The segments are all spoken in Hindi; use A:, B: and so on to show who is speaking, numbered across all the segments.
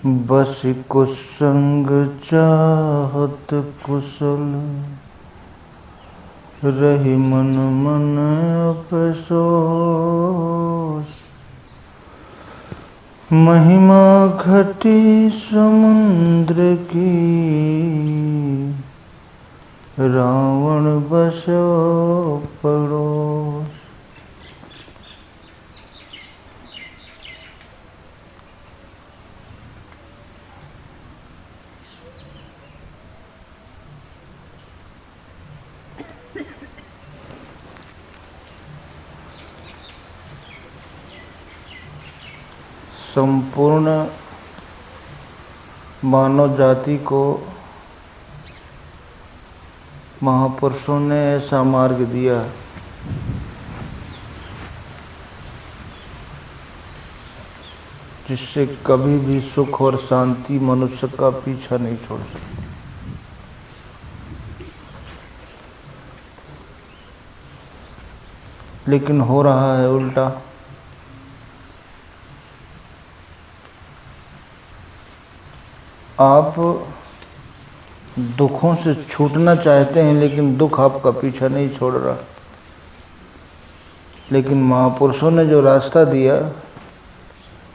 A: बस कुसंग चाहत कुशल, रही मन मन अफसोस। महिमा घटी समुद्र की, रावण बसो पड़ोस। संपूर्ण मानव जाति को महापुरुषों ने ऐसा मार्ग दिया जिससे कभी भी सुख और शांति मनुष्य का पीछा नहीं छोड़ सकती। लेकिन हो रहा है उल्टा। आप दुखों से छूटना चाहते हैं लेकिन दुख आपका पीछा नहीं छोड़ रहा। लेकिन महापुरुषों ने जो रास्ता दिया,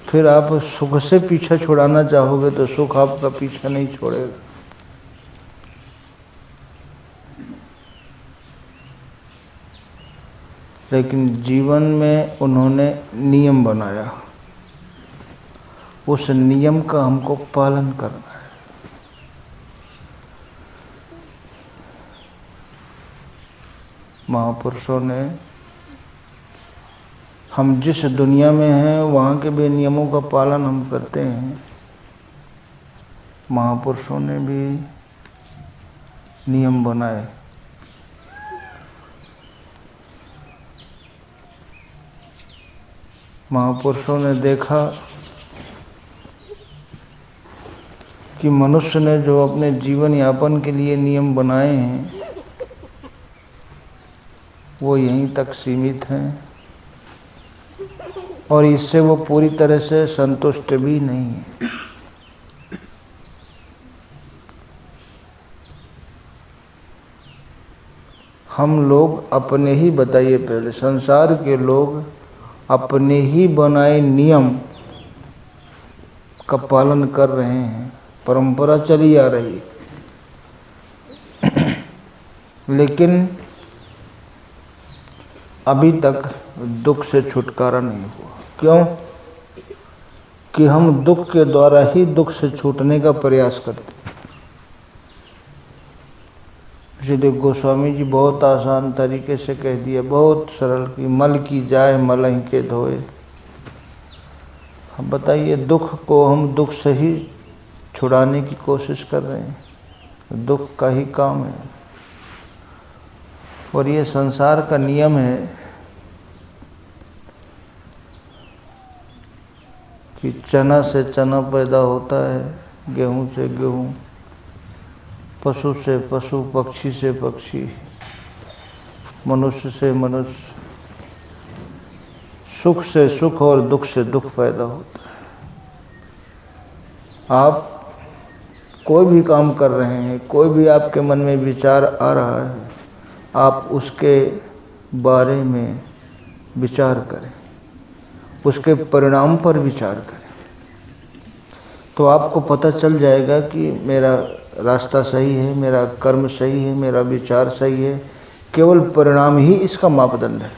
A: फिर आप सुख से पीछा छुड़ाना चाहोगे तो सुख आपका पीछा नहीं छोड़ेगा। लेकिन जीवन में उन्होंने नियम बनाया, उस नियम का हमको पालन करना है। महापुरुषों ने, हम जिस दुनिया में हैं वहाँ के भी नियमों का पालन हम करते हैं। महापुरुषों ने भी नियम बनाए। महापुरुषों ने देखा कि मनुष्य ने जो अपने जीवन यापन के लिए नियम बनाए हैं वो यहीं तक सीमित हैं और इससे वो पूरी तरह से संतुष्ट भी नहीं है। हम लोग अपने ही, बताइए पहले, संसार के लोग अपने ही बनाए नियम का पालन कर रहे हैं, परंपरा चली आ रही। लेकिन अभी तक दुख से छुटकारा नहीं हुआ। क्यों? कि हम दुख के द्वारा ही दुख से छूटने का प्रयास करते। इसलिए गोस्वामी जी बहुत आसान तरीके से कह दिया, बहुत सरल, कि मल की जाए मलह के धोए। अब बताइए, दुख को हम दुख से ही छुड़ाने की कोशिश कर रहे हैं। दुख का ही काम है और ये संसार का नियम है कि चना से चना पैदा होता है, गेहूं से गेहूं, पशु से पशु, पक्षी से पक्षी, मनुष्य से मनुष्य, सुख से सुख और दुख से दुख पैदा होता है। आप कोई भी काम कर रहे हैं, कोई भी आपके मन में विचार आ रहा है, आप उसके बारे में विचार करें, उसके परिणाम पर विचार करें, तो आपको पता चल जाएगा कि मेरा रास्ता सही है, मेरा कर्म सही है, मेरा विचार सही है। केवल परिणाम ही इसका मापदंड है।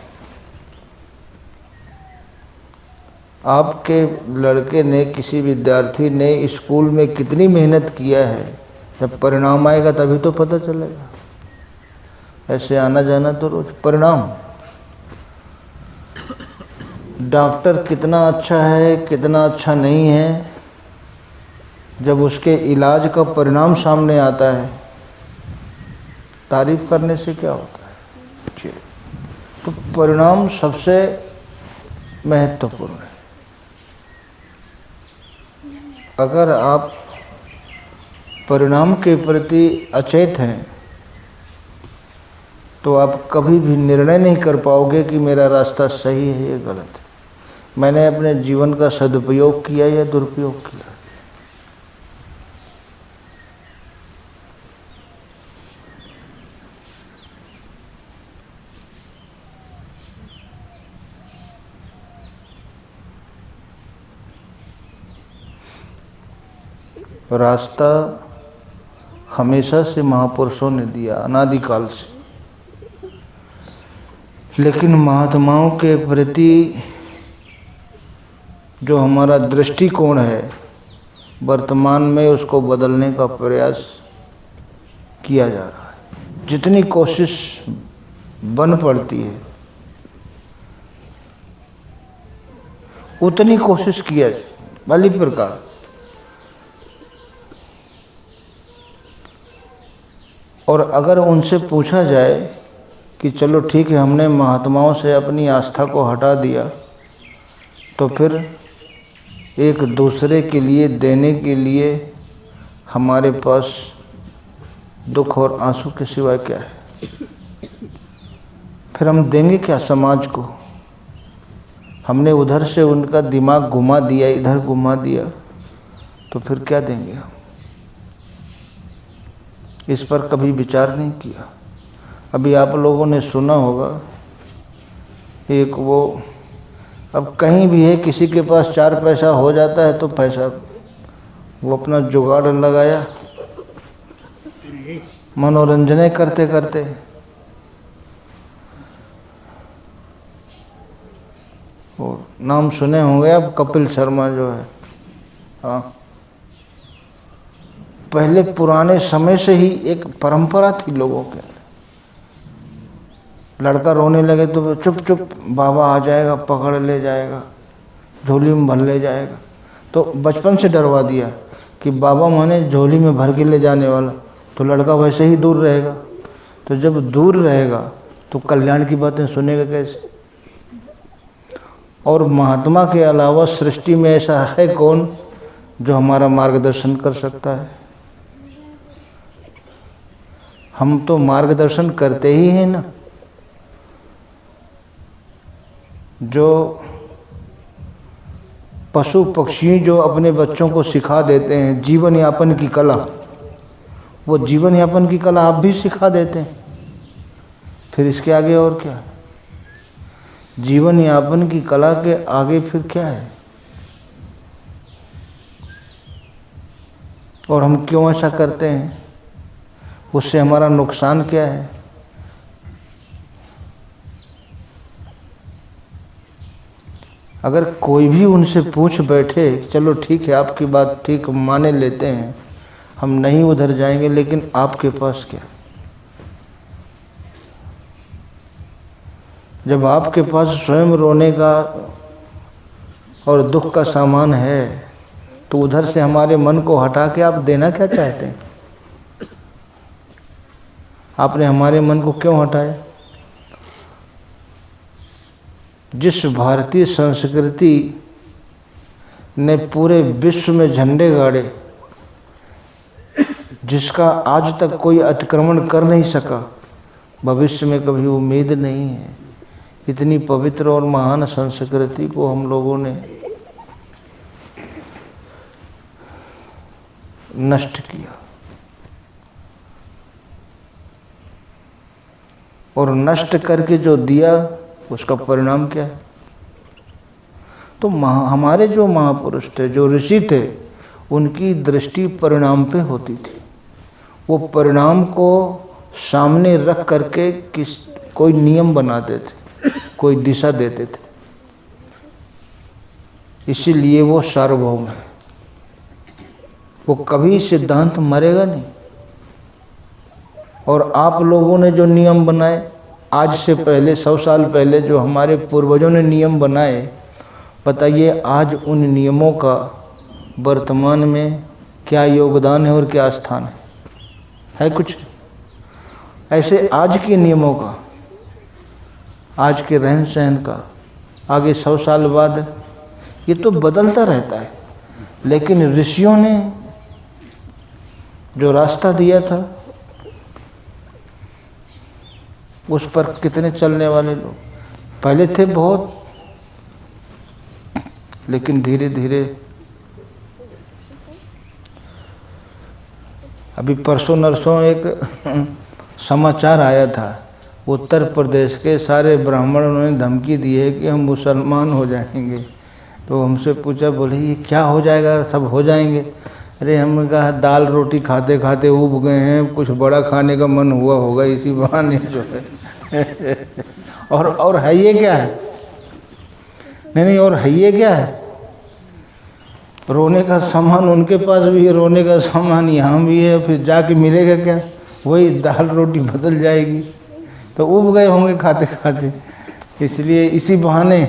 A: आपके लड़के ने, किसी विद्यार्थी ने स्कूल में कितनी मेहनत किया है, जब परिणाम आएगा तभी तो पता चलेगा। ऐसे आना जाना तो रोज परिणाम। डॉक्टर कितना अच्छा है, कितना अच्छा नहीं है, जब उसके इलाज का परिणाम सामने आता है, तारीफ करने से क्या होता है। तो परिणाम सबसे महत्वपूर्ण है। अगर आप परिणाम के प्रति अचेत हैं तो आप कभी भी निर्णय नहीं कर पाओगे कि मेरा रास्ता सही है या गलत है, मैंने अपने जीवन का सदुपयोग किया या दुरुपयोग किया। रास्ता हमेशा से महापुरुषों ने दिया, अनादिकाल से। लेकिन महात्माओं के प्रति जो हमारा दृष्टिकोण है, वर्तमान में उसको बदलने का प्रयास किया जा रहा है। जितनी कोशिश बन पड़ती है उतनी कोशिश किया जाए भली प्रकार। और अगर उनसे पूछा जाए कि चलो ठीक है, हमने महात्माओं से अपनी आस्था को हटा दिया, तो फिर एक दूसरे के लिए देने के लिए हमारे पास दुख और आंसू के सिवाय क्या है? फिर हम देंगे क्या समाज को? हमने उधर से उनका दिमाग घुमा दिया, इधर घुमा दिया, तो फिर क्या देंगे हम? इस पर कभी विचार नहीं किया। अभी आप लोगों ने सुना होगा, एक वो, अब कहीं भी है, किसी के पास 4 पैसा हो जाता है तो पैसा वो अपना जुगाड़ लगाया, मनोरंजन करते करते। और नाम सुने होंगे आप, कपिल शर्मा जो है, हाँ, पहले पुराने समय से ही एक परंपरा थी लोगों के। लड़का रोने लगे तो चुप चुप बाबा आ जाएगा, पकड़ ले जाएगा, झोली में भर ले जाएगा। तो बचपन से डरवा दिया कि बाबा माने झोली में भर के ले जाने वाला, तो लड़का वैसे ही दूर रहेगा। तो जब दूर रहेगा तो कल्याण की बातें सुनेगा कैसे? और महात्मा के अलावा सृष्टि में ऐसा है कौन जो हमारा मार्गदर्शन कर सकता है? हम तो मार्गदर्शन करते ही हैं ना। जो पशु पक्षी जो अपने बच्चों को सिखा देते हैं जीवन यापन की कला, वो जीवन यापन की कला आप भी सिखा देते हैं। फिर इसके आगे और क्या? जीवन यापन की कला के आगे फिर क्या है? और हम क्यों ऐसा करते हैं? उससे हमारा नुकसान क्या है? अगर कोई भी उनसे पूछ बैठे, चलो ठीक है आपकी बात ठीक माने लेते हैं, हम नहीं उधर जाएंगे, लेकिन आपके पास क्या? जब आपके पास स्वयं रोने का और दुख का सामान है, तो उधर से हमारे मन को हटा के आप देना क्या चाहते हैं? आपने हमारे मन को क्यों हटाया? जिस भारतीय संस्कृति ने पूरे विश्व में झंडे गाड़े, जिसका आज तक कोई अतिक्रमण कर नहीं सका, भविष्य में कभी उम्मीद नहीं है। इतनी पवित्र और महान संस्कृति को हम लोगों ने नष्ट किया। और नष्ट करके जो दिया उसका परिणाम क्या है? तो हमारे जो महापुरुष थे, जो ऋषि थे, उनकी दृष्टि परिणाम पे होती थी। वो परिणाम को सामने रख करके कोई नियम बनाते थे, कोई दिशा देते थे। इसीलिए वो सार्वभौम है। वो कभी सिद्धांत मरेगा नहीं। और आप लोगों ने जो नियम बनाए, आज से पहले 100 साल पहले जो हमारे पूर्वजों ने नियम बनाए, बताइए आज उन नियमों का वर्तमान में क्या योगदान है और क्या स्थान है कुछ? ऐसे आज के नियमों का, आज के रहन सहन का आगे 100 साल बाद ये तो बदलता रहता है। लेकिन ऋषियों ने जो रास्ता दिया था, उस पर कितने चलने वाले लोग पहले थे बहुत, लेकिन धीरे धीरे। अभी परसों नरसों एक समाचार आया था, उत्तर प्रदेश के सारे ब्राह्मणों ने धमकी दी है कि हम मुसलमान हो जाएंगे। तो हमसे पूछा, बोले ये क्या हो जाएगा? सब हो जाएंगे। अरे हमने कहा दाल रोटी खाते खाते उब गए हैं, कुछ बड़ा खाने का मन हुआ होगा इसी बहाने जो है। और है ये क्या है? नहीं, और है ये क्या है? रोने का सामान उनके पास भी है, रोने का सामान यहाँ भी है, फिर जाके मिलेगा क्या? वही दाल रोटी बदल जाएगी। तो उब गए होंगे खाते खाते, इसलिए इसी बहाने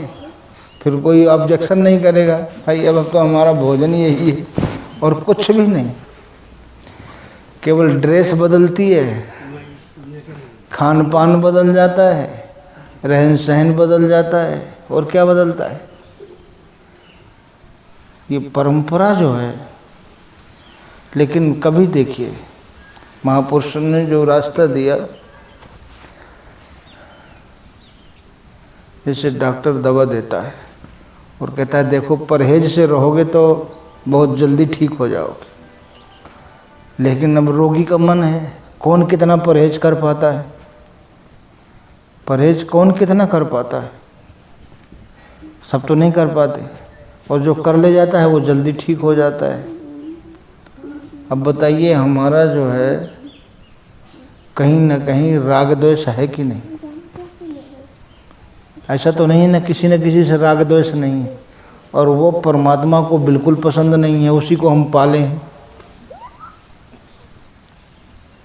A: फिर कोई ऑब्जेक्शन नहीं करेगा, भाई अब तो हमारा भोजन यही है और कुछ भी नहीं। केवल ड्रेस बदलती है, खान पान बदल जाता है, रहन सहन बदल जाता है, और क्या बदलता है? ये परंपरा जो है। लेकिन कभी देखिए महापुरुषों ने जो रास्ता दिया, जैसे डॉक्टर दवा देता है और कहता है देखो परहेज से रहोगे तो बहुत जल्दी ठीक हो जाओगे, लेकिन अब रोगी का मन है, कौन कितना परहेज कर पाता है? परहेज कौन कितना कर पाता है? सब तो नहीं कर पाते, और जो कर ले जाता है वो जल्दी ठीक हो जाता है। अब बताइए हमारा जो है कहीं ना कहीं राग द्वेष है कि नहीं? ऐसा तो नहीं है ना, किसी न किसी से राग द्वेष नहीं है, और वो परमात्मा को बिल्कुल पसंद नहीं है, उसी को हम पाले हैं।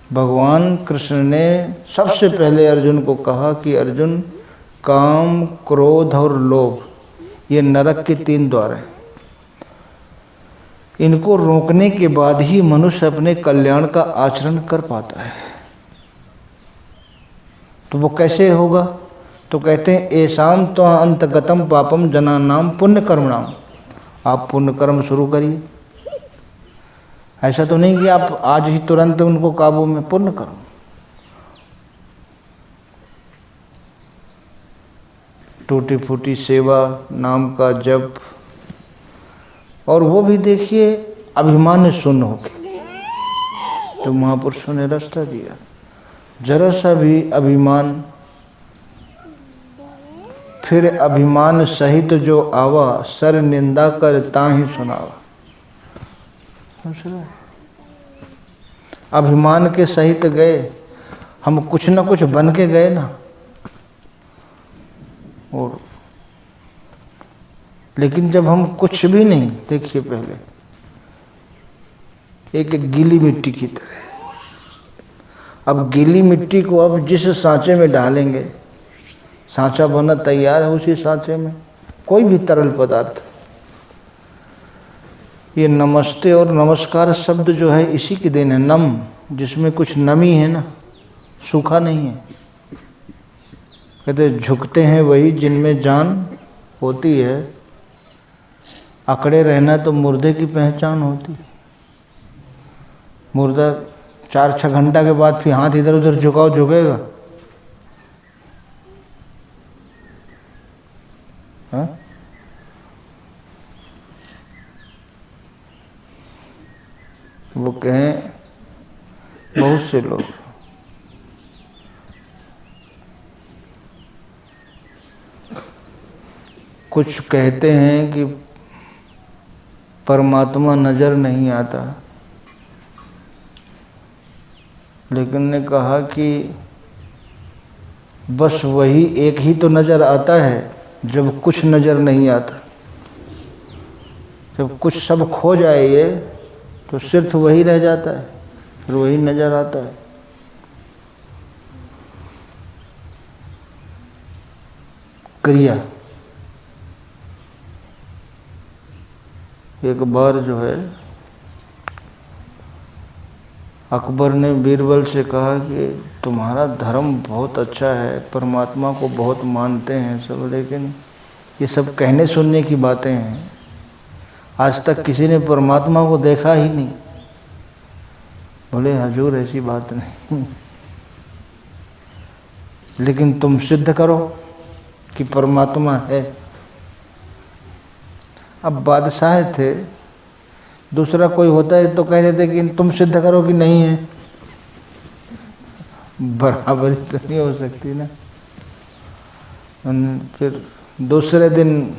A: भगवान कृष्ण ने सबसे पहले अर्जुन को कहा कि अर्जुन, काम क्रोध और लोभ ये नरक के 3 द्वार हैं, इनको रोकने के बाद ही मनुष्य अपने कल्याण का आचरण कर पाता है। तो वो कैसे होगा? तो कहते हैं ऐसाम तो अंतगतम पापम जनानाम पुण्य कर्मणाम। आप पुण्य कर्म शुरू करिए, ऐसा तो नहीं कि आप आज ही तुरंत उनको काबू में। पुण्य कर्म, टूटी फूटी सेवा, नाम का जप, और वो भी देखिए अभिमान शून्य होके। तो महापुरुषों ने रास्ता दिया, जरा सा भी अभिमान, फिर अभिमान सहित जो आवा, सर निंदा कर ताहि सुनावा। अभिमान के सहित गए, हम कुछ न कुछ बन के गए ना, और लेकिन जब हम कुछ भी नहीं, देखिए पहले एक गीली मिट्टी की तरह, अब गीली मिट्टी को अब जिस सांचे में डालेंगे, सांचा बना तैयार है उसी सांचे में, कोई भी तरल पदार्थ। ये नमस्ते और नमस्कार शब्द जो है इसी की देन है, नम, जिसमें कुछ नमी है ना, सूखा नहीं है। कहते झुकते हैं वही जिनमें जान होती है, अकड़े रहना तो मुर्दे की पहचान होती। मुर्दा 4-6 घंटा के बाद फिर हाथ इधर उधर झुकाओ, झुकेगा? हाँ? वो कहें बहुत से लोग कुछ कहते हैं कि परमात्मा नजर नहीं आता, लेकिन ने कहा कि बस वही एक ही तो नजर आता है जब कुछ नजर नहीं आता। जब कुछ सब खो जाए ये, तो सिर्फ वही रह जाता है, फिर वही नजर आता है। क्रिया, एक बार जो है अकबर ने बीरबल से कहा कि तुम्हारा धर्म बहुत अच्छा है, परमात्मा को बहुत मानते हैं सब, लेकिन ये सब कहने सुनने की बातें हैं, आज तक किसी ने परमात्मा को देखा ही नहीं। बोले हजूर ऐसी बात नहीं, लेकिन तुम सिद्ध करो कि परमात्मा है। अब बादशाह थे, दूसरा कोई होता है तो कह देते कि तुम सिद्ध करो कि नहीं है, बराबरी तो नहीं हो सकती ना। फिर दूसरे दिन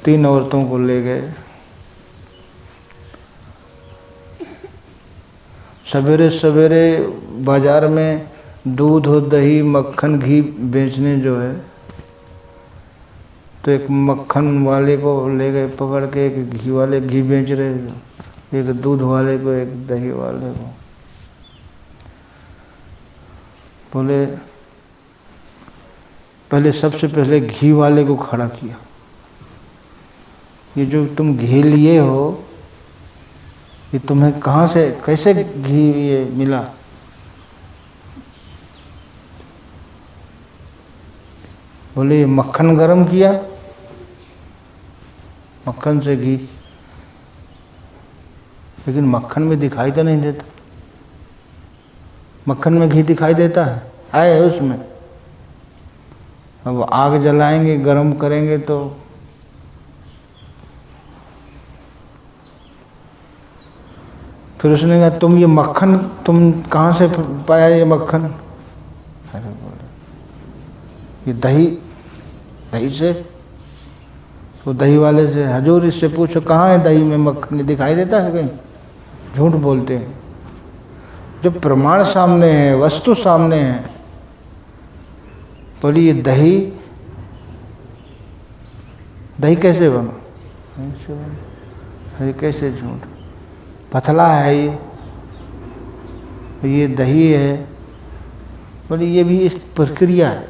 A: 3 औरतों को ले गए, सवेरे सवेरे बाजार में दूध और दही मक्खन घी बेचने जो है, तो एक मक्खन वाले को ले गए पकड़ के, एक घी वाले घी बेच रहे, एक दूध वाले को, एक दही वाले को। बोले पहले सबसे पहले घी वाले को खड़ा किया, ये जो तुम घी लिए हो ये तुम्हें कहाँ से, कैसे घी ये मिला? बोले ये मक्खन गरम किया, मक्खन से घी, लेकिन मक्खन में दिखाई तो नहीं देता। मक्खन में घी दिखाई देता है उसमें। अब आग जलाएंगे, गरम करेंगे तो फिर उसने कहा तुम ये मक्खन तुम कहाँ से पाया ये मक्खन? अरे बोले ये दही, दही से। तो दही वाले से, हजूर इससे पूछो कहाँ है दही में मक्खन, दिखाई देता है कहीं? झूठ बोलते हैं। जब प्रमाण सामने है, वस्तु सामने है। बोली ये दही, दही कैसे बना? अरे कैसे झूठ, पतला है ये दही है। बोली ये भी एक प्रक्रिया है।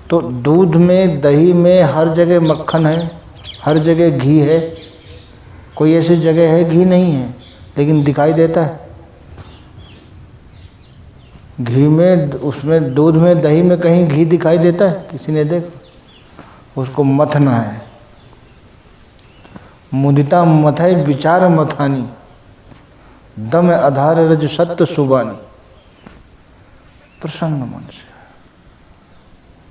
A: तो दूध में, दही में हर जगह मक्खन है, हर जगह घी है। कोई ऐसी जगह है घी नहीं है, लेकिन दिखाई देता है। घी में, उसमें दूध में, दही में कहीं घी दिखाई देता है? किसी ने देखा? उसको मथना है। मुदिता मथै विचार मथानी, दम आधार रज सत्य सुबानी। प्रसन्न मन से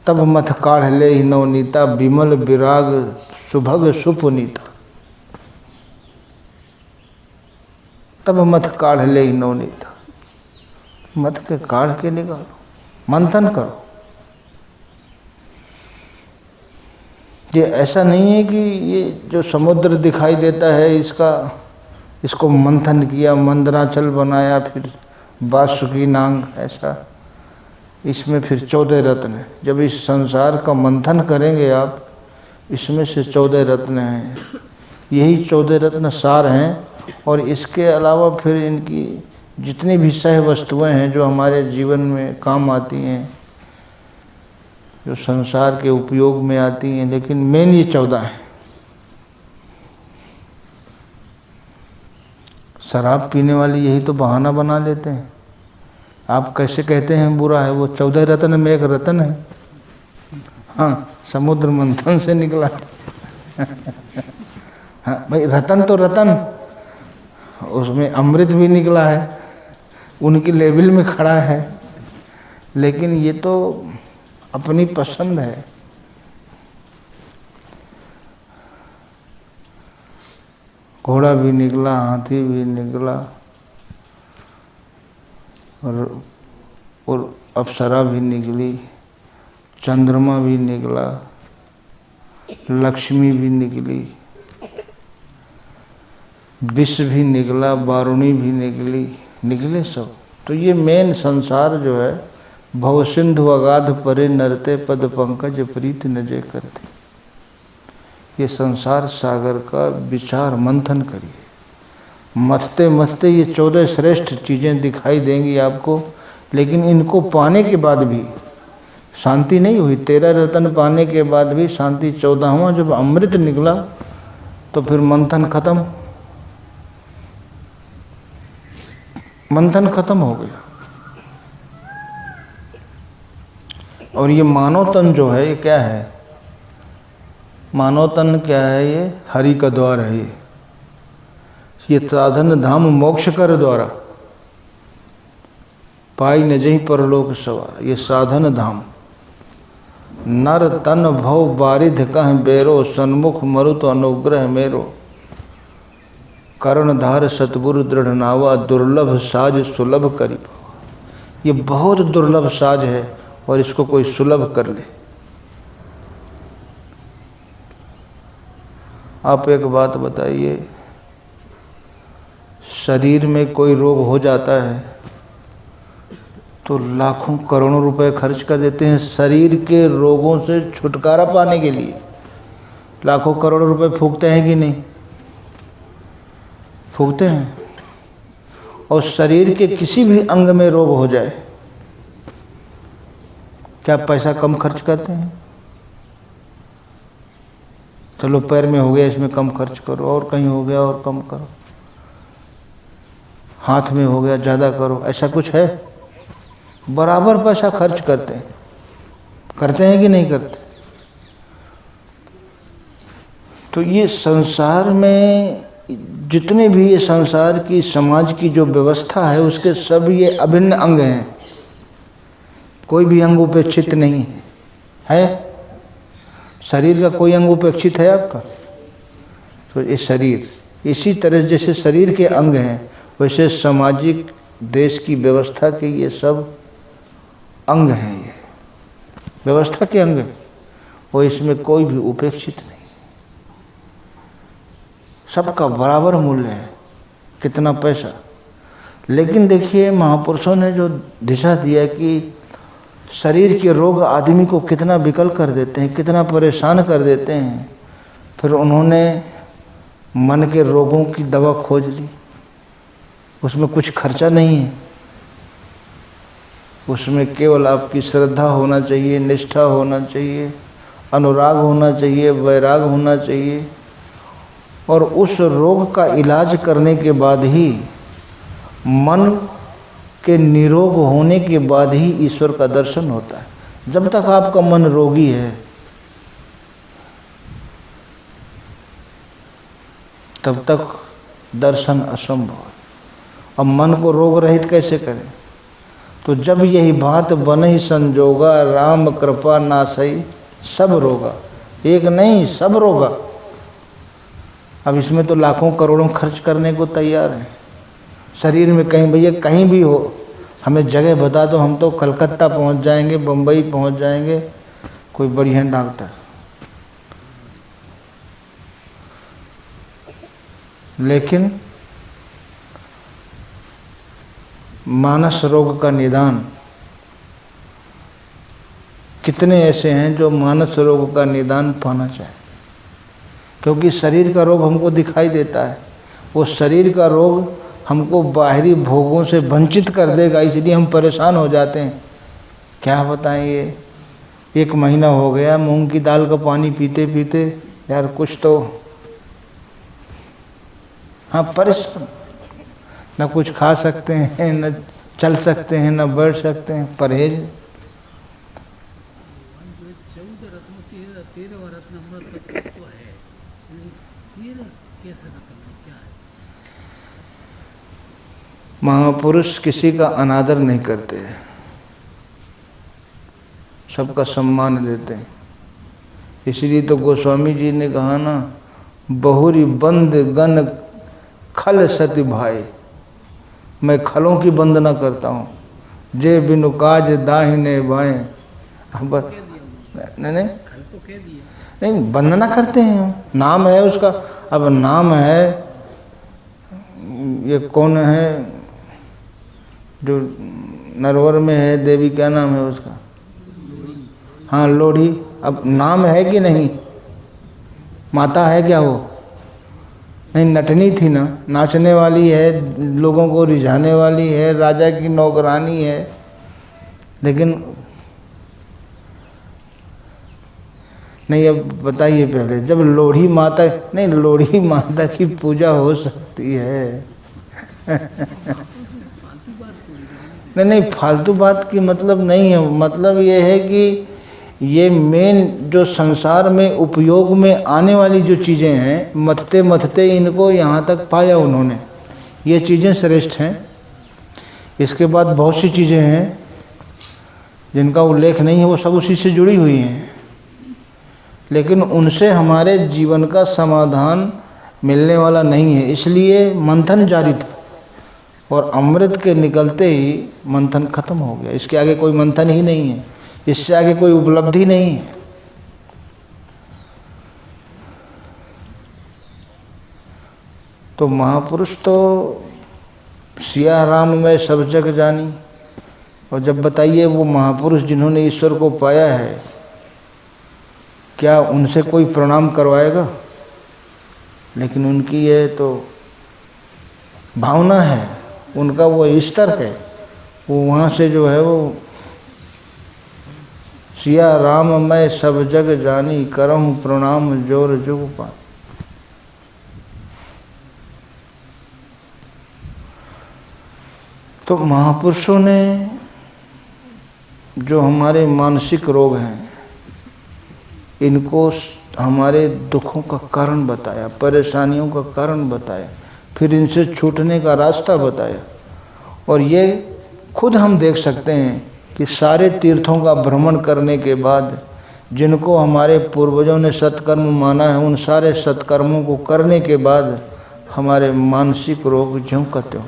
A: तब मथ काढ़ ले ही नवनीता, विमल विराग सुभग सुपुनीता। तब मथ काढ़ ले ही नवनीता, मथ के काढ़ के निकालो, मंथन करो। ये ऐसा नहीं है कि ये जो समुद्र दिखाई देता है इसको मंथन किया, मंदराचल बनाया, फिर वासुकी नांग, ऐसा। इसमें फिर 14 रत्न है। जब इस संसार का मंथन करेंगे आप, इसमें से 14 रत्न हैं। यही 14 रत्न सार हैं। और इसके अलावा फिर इनकी जितनी भी सह वस्तुएं हैं जो हमारे जीवन में काम आती हैं, जो संसार के उपयोग में आती हैं, लेकिन मेन ये 14 हैं। शराब पीने वाले यही तो बहाना बना लेते हैं। आप कैसे कहते हैं बुरा है, वो 14 रत्न में एक रत्न है। हाँ, समुद्र मंथन से निकला। हाँ भाई, रतन तो रतन, उसमें अमृत भी निकला है, उनकी लेवल में खड़ा है। लेकिन ये तो अपनी पसंद है। घोड़ा भी निकला, हाथी भी निकला, और अप्सरा भी निकली, चंद्रमा भी निकला, लक्ष्मी भी निकली, विष भी निकला, वारुणी भी निकली, निकले सब। तो ये मेन संसार जो है, भव सिंधु अगाध परे नरते, पद पंकज प्रीत न जे करते। ये संसार सागर का विचार मंथन करिए। मथते मथते ये 14 श्रेष्ठ चीज़ें दिखाई देंगी आपको। लेकिन इनको पाने के बाद भी शांति नहीं हुई। 13 रत्न पाने के बाद भी शांति। 14वां जब अमृत निकला तो फिर मंथन खत्म, मंथन खत्म हो गया। और ये मानव तन जो है, ये क्या है? मानव तन क्या है? ये हरि का द्वार है। ये साधन धाम मोक्ष कर द्वारा, पाई न जही परलोक सवार। ये साधन धाम, नर तन भव बारिध कह बेरो, सन्मुख मरुत अनुग्रह मेरो। कर्णधार सतगुरु दृढ़ नावा, दुर्लभ साज सुलभ करी पावा। ये बहुत दुर्लभ साज है और इसको कोई सुलभ कर ले। आप एक बात बताइए, शरीर में कोई रोग हो जाता है तो लाखों करोड़ों रुपए खर्च कर देते हैं शरीर के रोगों से छुटकारा पाने के लिए। लाखों करोड़ों रुपए फूकते हैं कि नहीं? फूकते हैं। और शरीर के किसी भी अंग में रोग हो जाए, क्या पैसा कम खर्च करते हैं? चलो पैर में हो गया, इसमें कम खर्च करो, और कहीं हो गया और कम करो, हाथ में हो गया ज़्यादा करो, ऐसा कुछ है? बराबर पैसा खर्च करते हैं कि नहीं करते? तो ये संसार में जितने भी ये संसार की समाज की जो व्यवस्था है उसके सब ये अभिन्न अंग हैं, कोई भी अंग उपेक्षित नहीं है। शरीर का कोई अंग उपेक्षित है आपका? तो ये शरीर, इसी तरह जैसे शरीर के अंग हैं वैसे सामाजिक देश की व्यवस्था के ये सब अंग हैं, ये व्यवस्था के अंग हैं, वो इसमें कोई भी उपेक्षित नहीं, सबका बराबर मूल्य है, कितना पैसा। लेकिन देखिए महापुरुषों ने जो दिशा दिया कि शरीर के रोग आदमी को कितना विकल कर देते हैं, कितना परेशान कर देते हैं। फिर उन्होंने मन के रोगों की दवा खोज ली, उसमें कुछ खर्चा नहीं है, उसमें केवल आपकी श्रद्धा होना चाहिए, निष्ठा होना चाहिए, अनुराग होना चाहिए, वैराग होना चाहिए, और उस रोग का इलाज करने के बाद ही, मन के निरोग होने के बाद ही ईश्वर का दर्शन होता है। जब तक आपका मन रोगी है तब तक दर्शन असंभव है। अब मन को रोग रहित कैसे करें? तो जब यही बात बनहि संजोगा, राम कृपा नासई सब रोगा, एक नहीं सब रोगा। अब इसमें तो लाखों करोड़ों खर्च करने को तैयार हैं। शरीर में कहीं भैया कहीं भी हो, हमें जगह बता दो, हम तो कलकत्ता पहुंच जाएंगे, बम्बई पहुंच जाएंगे, कोई बढ़िया डॉक्टर। लेकिन मानस रोग का निदान, कितने ऐसे हैं जो मानस रोग का निदान पाना चाहें? क्योंकि शरीर का रोग हमको दिखाई देता है, वो शरीर का रोग हमको बाहरी भोगों से वंचित कर देगा, इसलिए हम परेशान हो जाते हैं। क्या बताएं, ये 1 महीना हो गया मूंग की दाल का पानी पीते पीते, यार कुछ तो, हाँ परेशान, न कुछ खा सकते हैं, न चल सकते हैं, न बैठ सकते हैं, परहेज। महापुरुष किसी का अनादर नहीं करते, सबका सम्मान देते हैं। इसलिए तो गोस्वामी जी ने कहा ना, बहुरी बंद गन खल सति भाई, मैं खलों की वंदना करता हूँ, जे बिनु काज दाहिने बाएं। नहीं नहीं, वंदना करते हैं, नाम है उसका। अब नाम है, ये कौन है जो नरवर में है देवी, क्या नाम है उसका? हाँ लोढ़ी। अब नाम है कि नहीं? माता है क्या वो? नहीं, नटनी थी ना, नाचने वाली है, लोगों को रिझाने वाली है, राजा की नौकरानी है। लेकिन नहीं, अब बताइए पहले, जब लोढ़ी माता, नहीं लोढ़ी माता की पूजा हो सकती है नहीं, फालतू बात की मतलब नहीं है। मतलब ये है कि ये मेन जो संसार में उपयोग में आने वाली जो चीज़ें हैं, मथते मथते इनको यहाँ तक पाया उन्होंने, ये चीज़ें श्रेष्ठ हैं। इसके बाद बहुत सी चीज़ें हैं जिनका उल्लेख नहीं है, वो सब उसी से जुड़ी हुई हैं, लेकिन उनसे हमारे जीवन का समाधान मिलने वाला नहीं है। इसलिए मंथन जारी था, और अमृत के निकलते ही मंथन खत्म हो गया। इसके आगे कोई मंथन ही नहीं है, इससे आगे कोई उपलब्धि नहीं है। तो महापुरुष तो सिया राम में सब जग जानी, और जब बताइए वो महापुरुष जिन्होंने ईश्वर को पाया है, क्या उनसे कोई प्रणाम करवाएगा? लेकिन उनकी ये तो भावना है, उनका वो स्तर है, वो वहाँ से जो है वो सिया राम मैं सब जग जानी, करहूँ प्रणाम जोर जुग पा। तो महापुरुषों ने जो हमारे मानसिक रोग हैं, इनको हमारे दुखों का कारण बताया, परेशानियों का कारण बताया, फिर इनसे छूटने का रास्ता बताया। और ये खुद हम देख सकते हैं कि सारे तीर्थों का भ्रमण करने के बाद जिनको हमारे पूर्वजों ने सत्कर्म माना है, उन सारे सत्कर्मों को करने के बाद हमारे मानसिक रोग ज्यों का त्यों,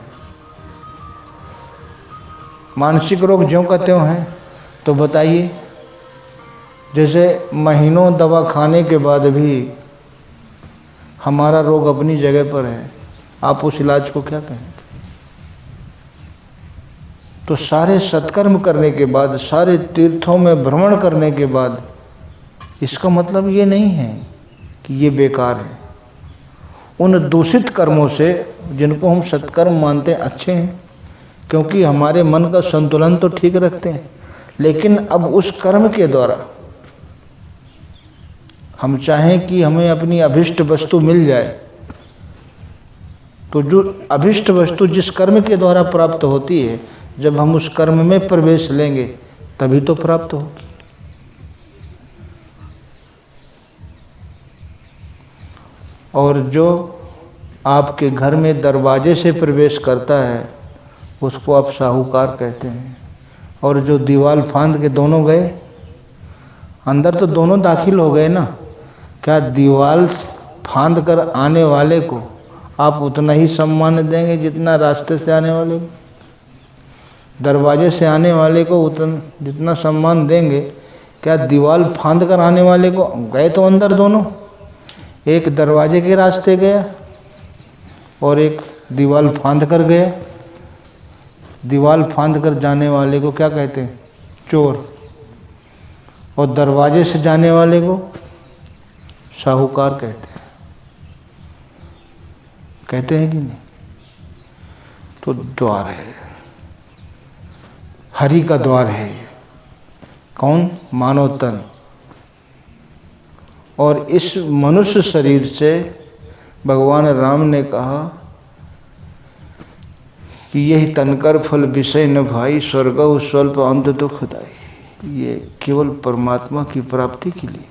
A: मानसिक रोग ज्यों का त्यों हैं। तो बताइए, जैसे महीनों दवा खाने के बाद भी हमारा रोग अपनी जगह पर है, आप उस इलाज को क्या कहेंगे? तो सारे सत्कर्म करने के बाद, सारे तीर्थों में भ्रमण करने के बाद, इसका मतलब ये नहीं है कि ये बेकार है। उन दूषित कर्मों से, जिनको हम सत्कर्म मानते हैं, अच्छे हैं, क्योंकि हमारे मन का संतुलन तो ठीक रखते हैं। लेकिन अब उस कर्म के द्वारा हम चाहें कि हमें अपनी अभिष्ट वस्तु मिल जाए, तो जो अभिष्ट वस्तु जिस कर्म के द्वारा प्राप्त होती है, जब हम उस कर्म में प्रवेश लेंगे तभी तो प्राप्त होगी। और जो आपके घर में दरवाजे से प्रवेश करता है उसको आप साहूकार कहते हैं। और जो दीवार फांद के दोनों गए अंदर, तो दोनों दाखिल हो गए ना। क्या दीवार फांद कर आने वाले को आप उतना ही सम्मान देंगे जितना रास्ते से आने वाले को? दरवाजे से आने वाले को उतना जितना सम्मान देंगे, क्या दीवार फांद कर आने वाले को? गए तो अंदर दोनों, एक दरवाजे के रास्ते गया और एक दीवार फांद कर गया। दीवार फांद कर जाने वाले को क्या कहते हैं? चोर। और दरवाजे से जाने वाले को साहूकार कहते हैं कि नहीं? तो द्वार है, हरि का द्वार है। कौन? मानव तन। और इस मनुष्य शरीर से भगवान राम ने कहा कि यही तनकर फल विषय न भाई, स्वर्ग स्वल्प अंत दुखदाई। ये केवल परमात्मा की प्राप्ति के लिए,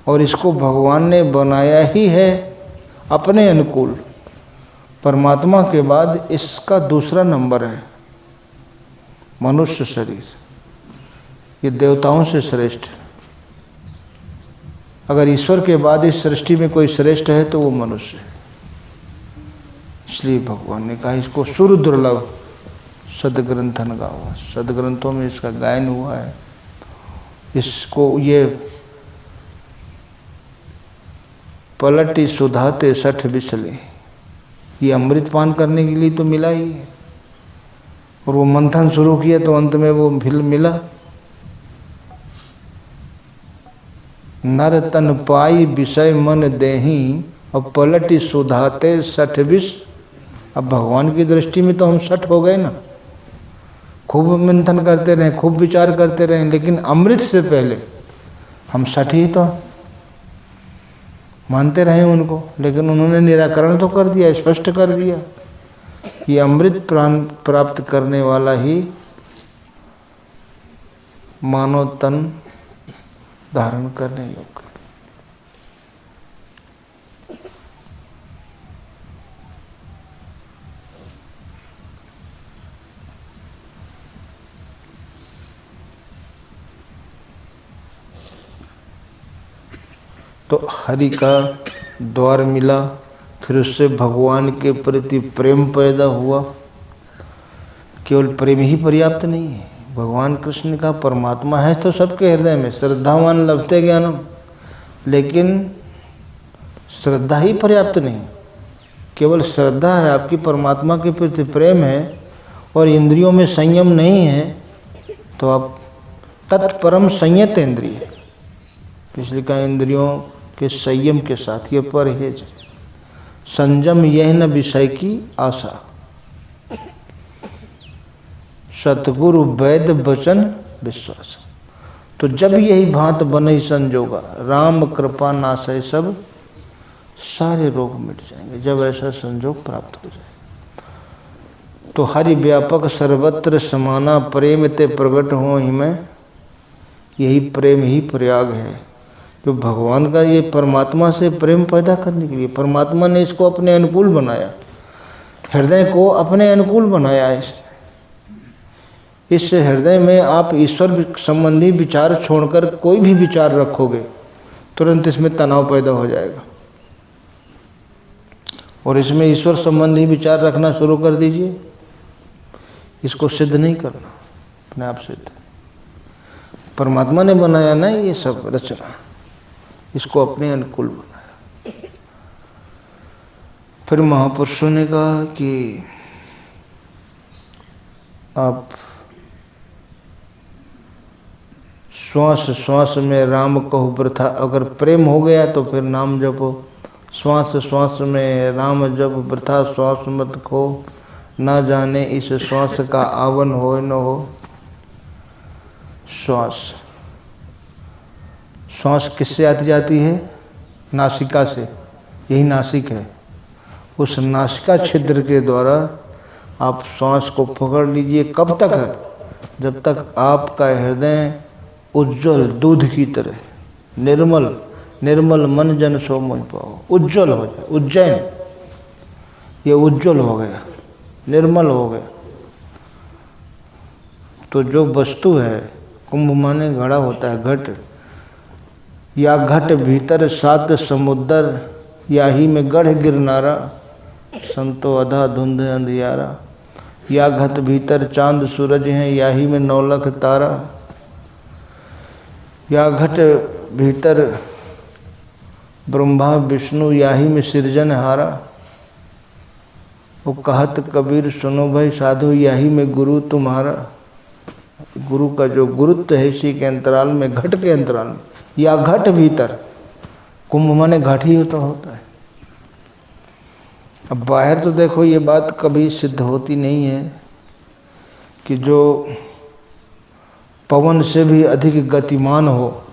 A: और इसको भगवान ने बनाया ही है अपने अनुकूल। परमात्मा के बाद इसका दूसरा नंबर है मनुष्य शरीर। ये देवताओं से श्रेष्ठ है। अगर ईश्वर के बाद इस सृष्टि में कोई श्रेष्ठ है तो वो मनुष्य है। इसलिए भगवान ने कहा इसको सुर दुर्लभ सदग्रंथन गावा। सदग्रंथों में इसका गायन हुआ है। इसको ये पलटी सुधाते 60 बिसले, ये अमृत पान करने के लिए तो मिला ही है। और वो मंथन शुरू किया तो अंत में वो भिल मिला। नर तन पाई विषय मन देही, और पलटी सुधाते 60 बिस। अब भगवान की दृष्टि में तो हम 60 हो गए ना। खूब मंथन करते रहे, खूब विचार करते रहे, लेकिन अमृत से पहले हम 60 ही तो मानते रहे उनको। लेकिन उन्होंने निराकरण तो कर दिया, स्पष्ट कर दिया कि अमृत प्राण प्राप्त करने वाला ही मानव तन धारण करने योग्य। तो हरि का द्वार मिला, फिर उससे भगवान के प्रति प्रेम पैदा हुआ। केवल प्रेम ही पर्याप्त नहीं है। भगवान कृष्ण का परमात्मा है तो सबके हृदय में, श्रद्धावान लभते ज्ञानम। लेकिन श्रद्धा ही पर्याप्त नहीं। केवल श्रद्धा है, आपकी परमात्मा के प्रति प्रेम है और इंद्रियों में संयम नहीं है, तो आप तत्परम संयत इंद्रिय, इसलिए कहा इंद्रियों के संयम के साथ ये परहेज, संयम यह न विषय की आशा, सतगुरु वैद्य वचन विश्वास। तो जब यही भांत बने संजोगा, राम कृपा नाशय सब सारे रोग मिट जाएंगे, जब ऐसा संजोग प्राप्त हो जाए। तो हरि व्यापक सर्वत्र समाना, प्रेम ते प्रकट हो ही में, यही प्रेम ही प्रयाग है। जो भगवान का ये परमात्मा से प्रेम पैदा करने के लिए परमात्मा ने इसको अपने अनुकूल बनाया, हृदय को अपने अनुकूल बनाया है। इस हृदय में आप ईश्वर संबंधी विचार छोड़कर कोई भी विचार रखोगे, तुरंत इसमें तनाव पैदा हो जाएगा। और इसमें ईश्वर संबंधी विचार रखना शुरू कर दीजिए, इसको सिद्ध नहीं करना, अपने आप सिद्ध। परमात्मा ने बनाया ना ये सब रचना, इसको अपने अनुकूल बनाया। फिर महापुरुषों ने कहा कि आप श्वास श्वास में राम कहो वृथा, अगर प्रेम हो गया तो फिर नाम जपो। श्वास श्वास में राम जप वृथा, श्वास मत खो, ना जाने इस श्वास का आवन हो न हो। श्वास श्वास किससे आती जाती है? नासिका से, यही नासिक है। उस नासिका छिद्र के द्वारा आप श्वास को पकड़ लीजिए। कब तक है? जब तक आपका हृदय उज्जवल दूध की तरह निर्मल, निर्मल मन जन सो मोहि पाओ, उज्जवल हो जाए। उज्जैन ये उज्जवल हो गया, निर्मल हो गया। तो जो वस्तु है, कुंभ माने घड़ा होता है, घट, या घट भीतर सात समुद्र, या ही में गढ़ गिरनारा, संतो अधा धुंध अंधियारा। या घट भीतर चांद सूरज हैं, या ही में 9 लाख तारा। या घट भीतर ब्रह्मा विष्णु, या ही में सृजन हारा। वो कहत कबीर सुनो भाई साधु, या ही में गुरु तुम्हारा। गुरु का जो गुरुत्व है इसी के अंतराल में, घट के अंतराल में। या घट भीतर, कुंभ माने घट ही होता है। अब बाहर तो देखो ये बात कभी सिद्ध होती नहीं है कि जो पवन से भी अधिक गतिमान हो,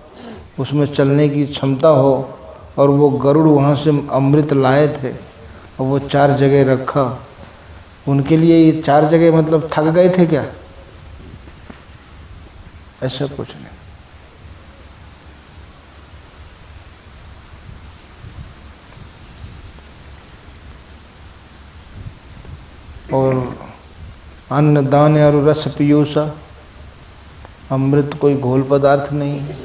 A: उसमें चलने की क्षमता हो, और वो गरुड़ वहाँ से अमृत लाए थे और वो 4 जगह रखा। उनके लिए ये 4 जगह मतलब थक गए थे क्या? ऐसा कुछ नहीं। और अन्न दान और रस पीयूषा, अमृत कोई घोल पदार्थ नहीं है।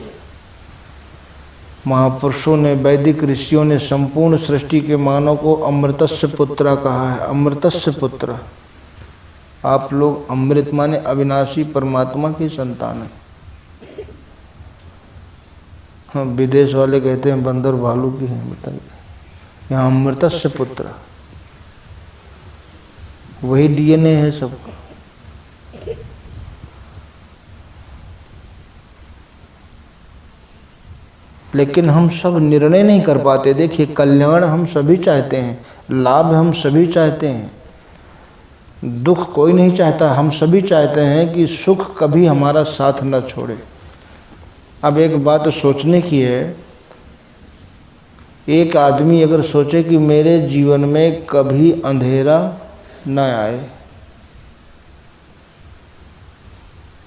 A: महापुरुषों ने, वैदिक ऋषियों ने संपूर्ण सृष्टि के मानव को अमृतस्य पुत्र कहा है। अमृतस्य पुत्र, आप लोग अमृत माने अविनाशी परमात्मा की संतान है। हाँ, विदेश वाले कहते हैं बंदर भालू की है, बताइए। यहाँ अमृतस्य पुत्र, वही डीएनए है सबका। लेकिन हम सब निर्णय नहीं कर पाते। देखिए, कल्याण हम सभी चाहते हैं, लाभ हम सभी चाहते हैं, दुख कोई नहीं चाहता। हम सभी चाहते हैं कि सुख कभी हमारा साथ न छोड़े। अब एक बात सोचने की है, एक आदमी अगर सोचे कि मेरे जीवन में कभी अंधेरा न आए,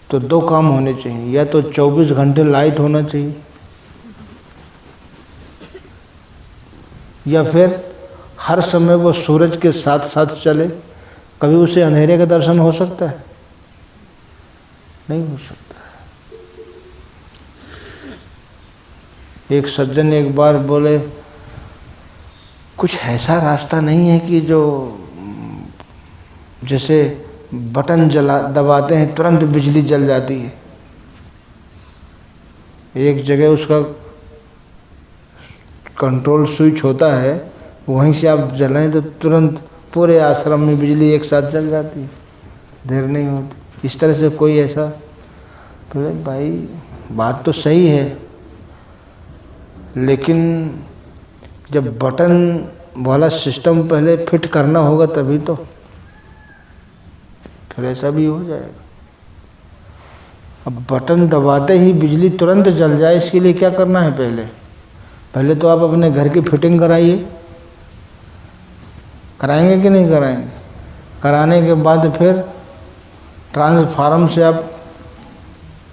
A: तो 2 काम होने चाहिए। या तो 24 घंटे लाइट होना चाहिए, या फिर हर समय वो सूरज के साथ साथ चले। कभी उसे अंधेरे का दर्शन हो सकता है? नहीं हो सकता। एक सज्जन एक बार बोले, कुछ ऐसा रास्ता नहीं है कि जो जैसे बटन दबाते हैं तुरंत बिजली जल जाती है। एक जगह उसका कंट्रोल स्विच होता है, वहीं से आप जलाएं तो तुरंत पूरे आश्रम में बिजली एक साथ जल जाती है, देर नहीं होती। इस तरह से कोई ऐसा तो भाई बात तो सही है, लेकिन जब बटन वाला सिस्टम पहले फिट करना होगा तभी तो, फिर ऐसा भी हो जाएगा। अब बटन दबाते ही बिजली तुरंत जल जाए, इसके लिए क्या करना है? पहले तो आप अपने घर की फिटिंग कराइए। कराएंगे कि नहीं कराएंगे? कराने के बाद फिर ट्रांसफार्मर से आप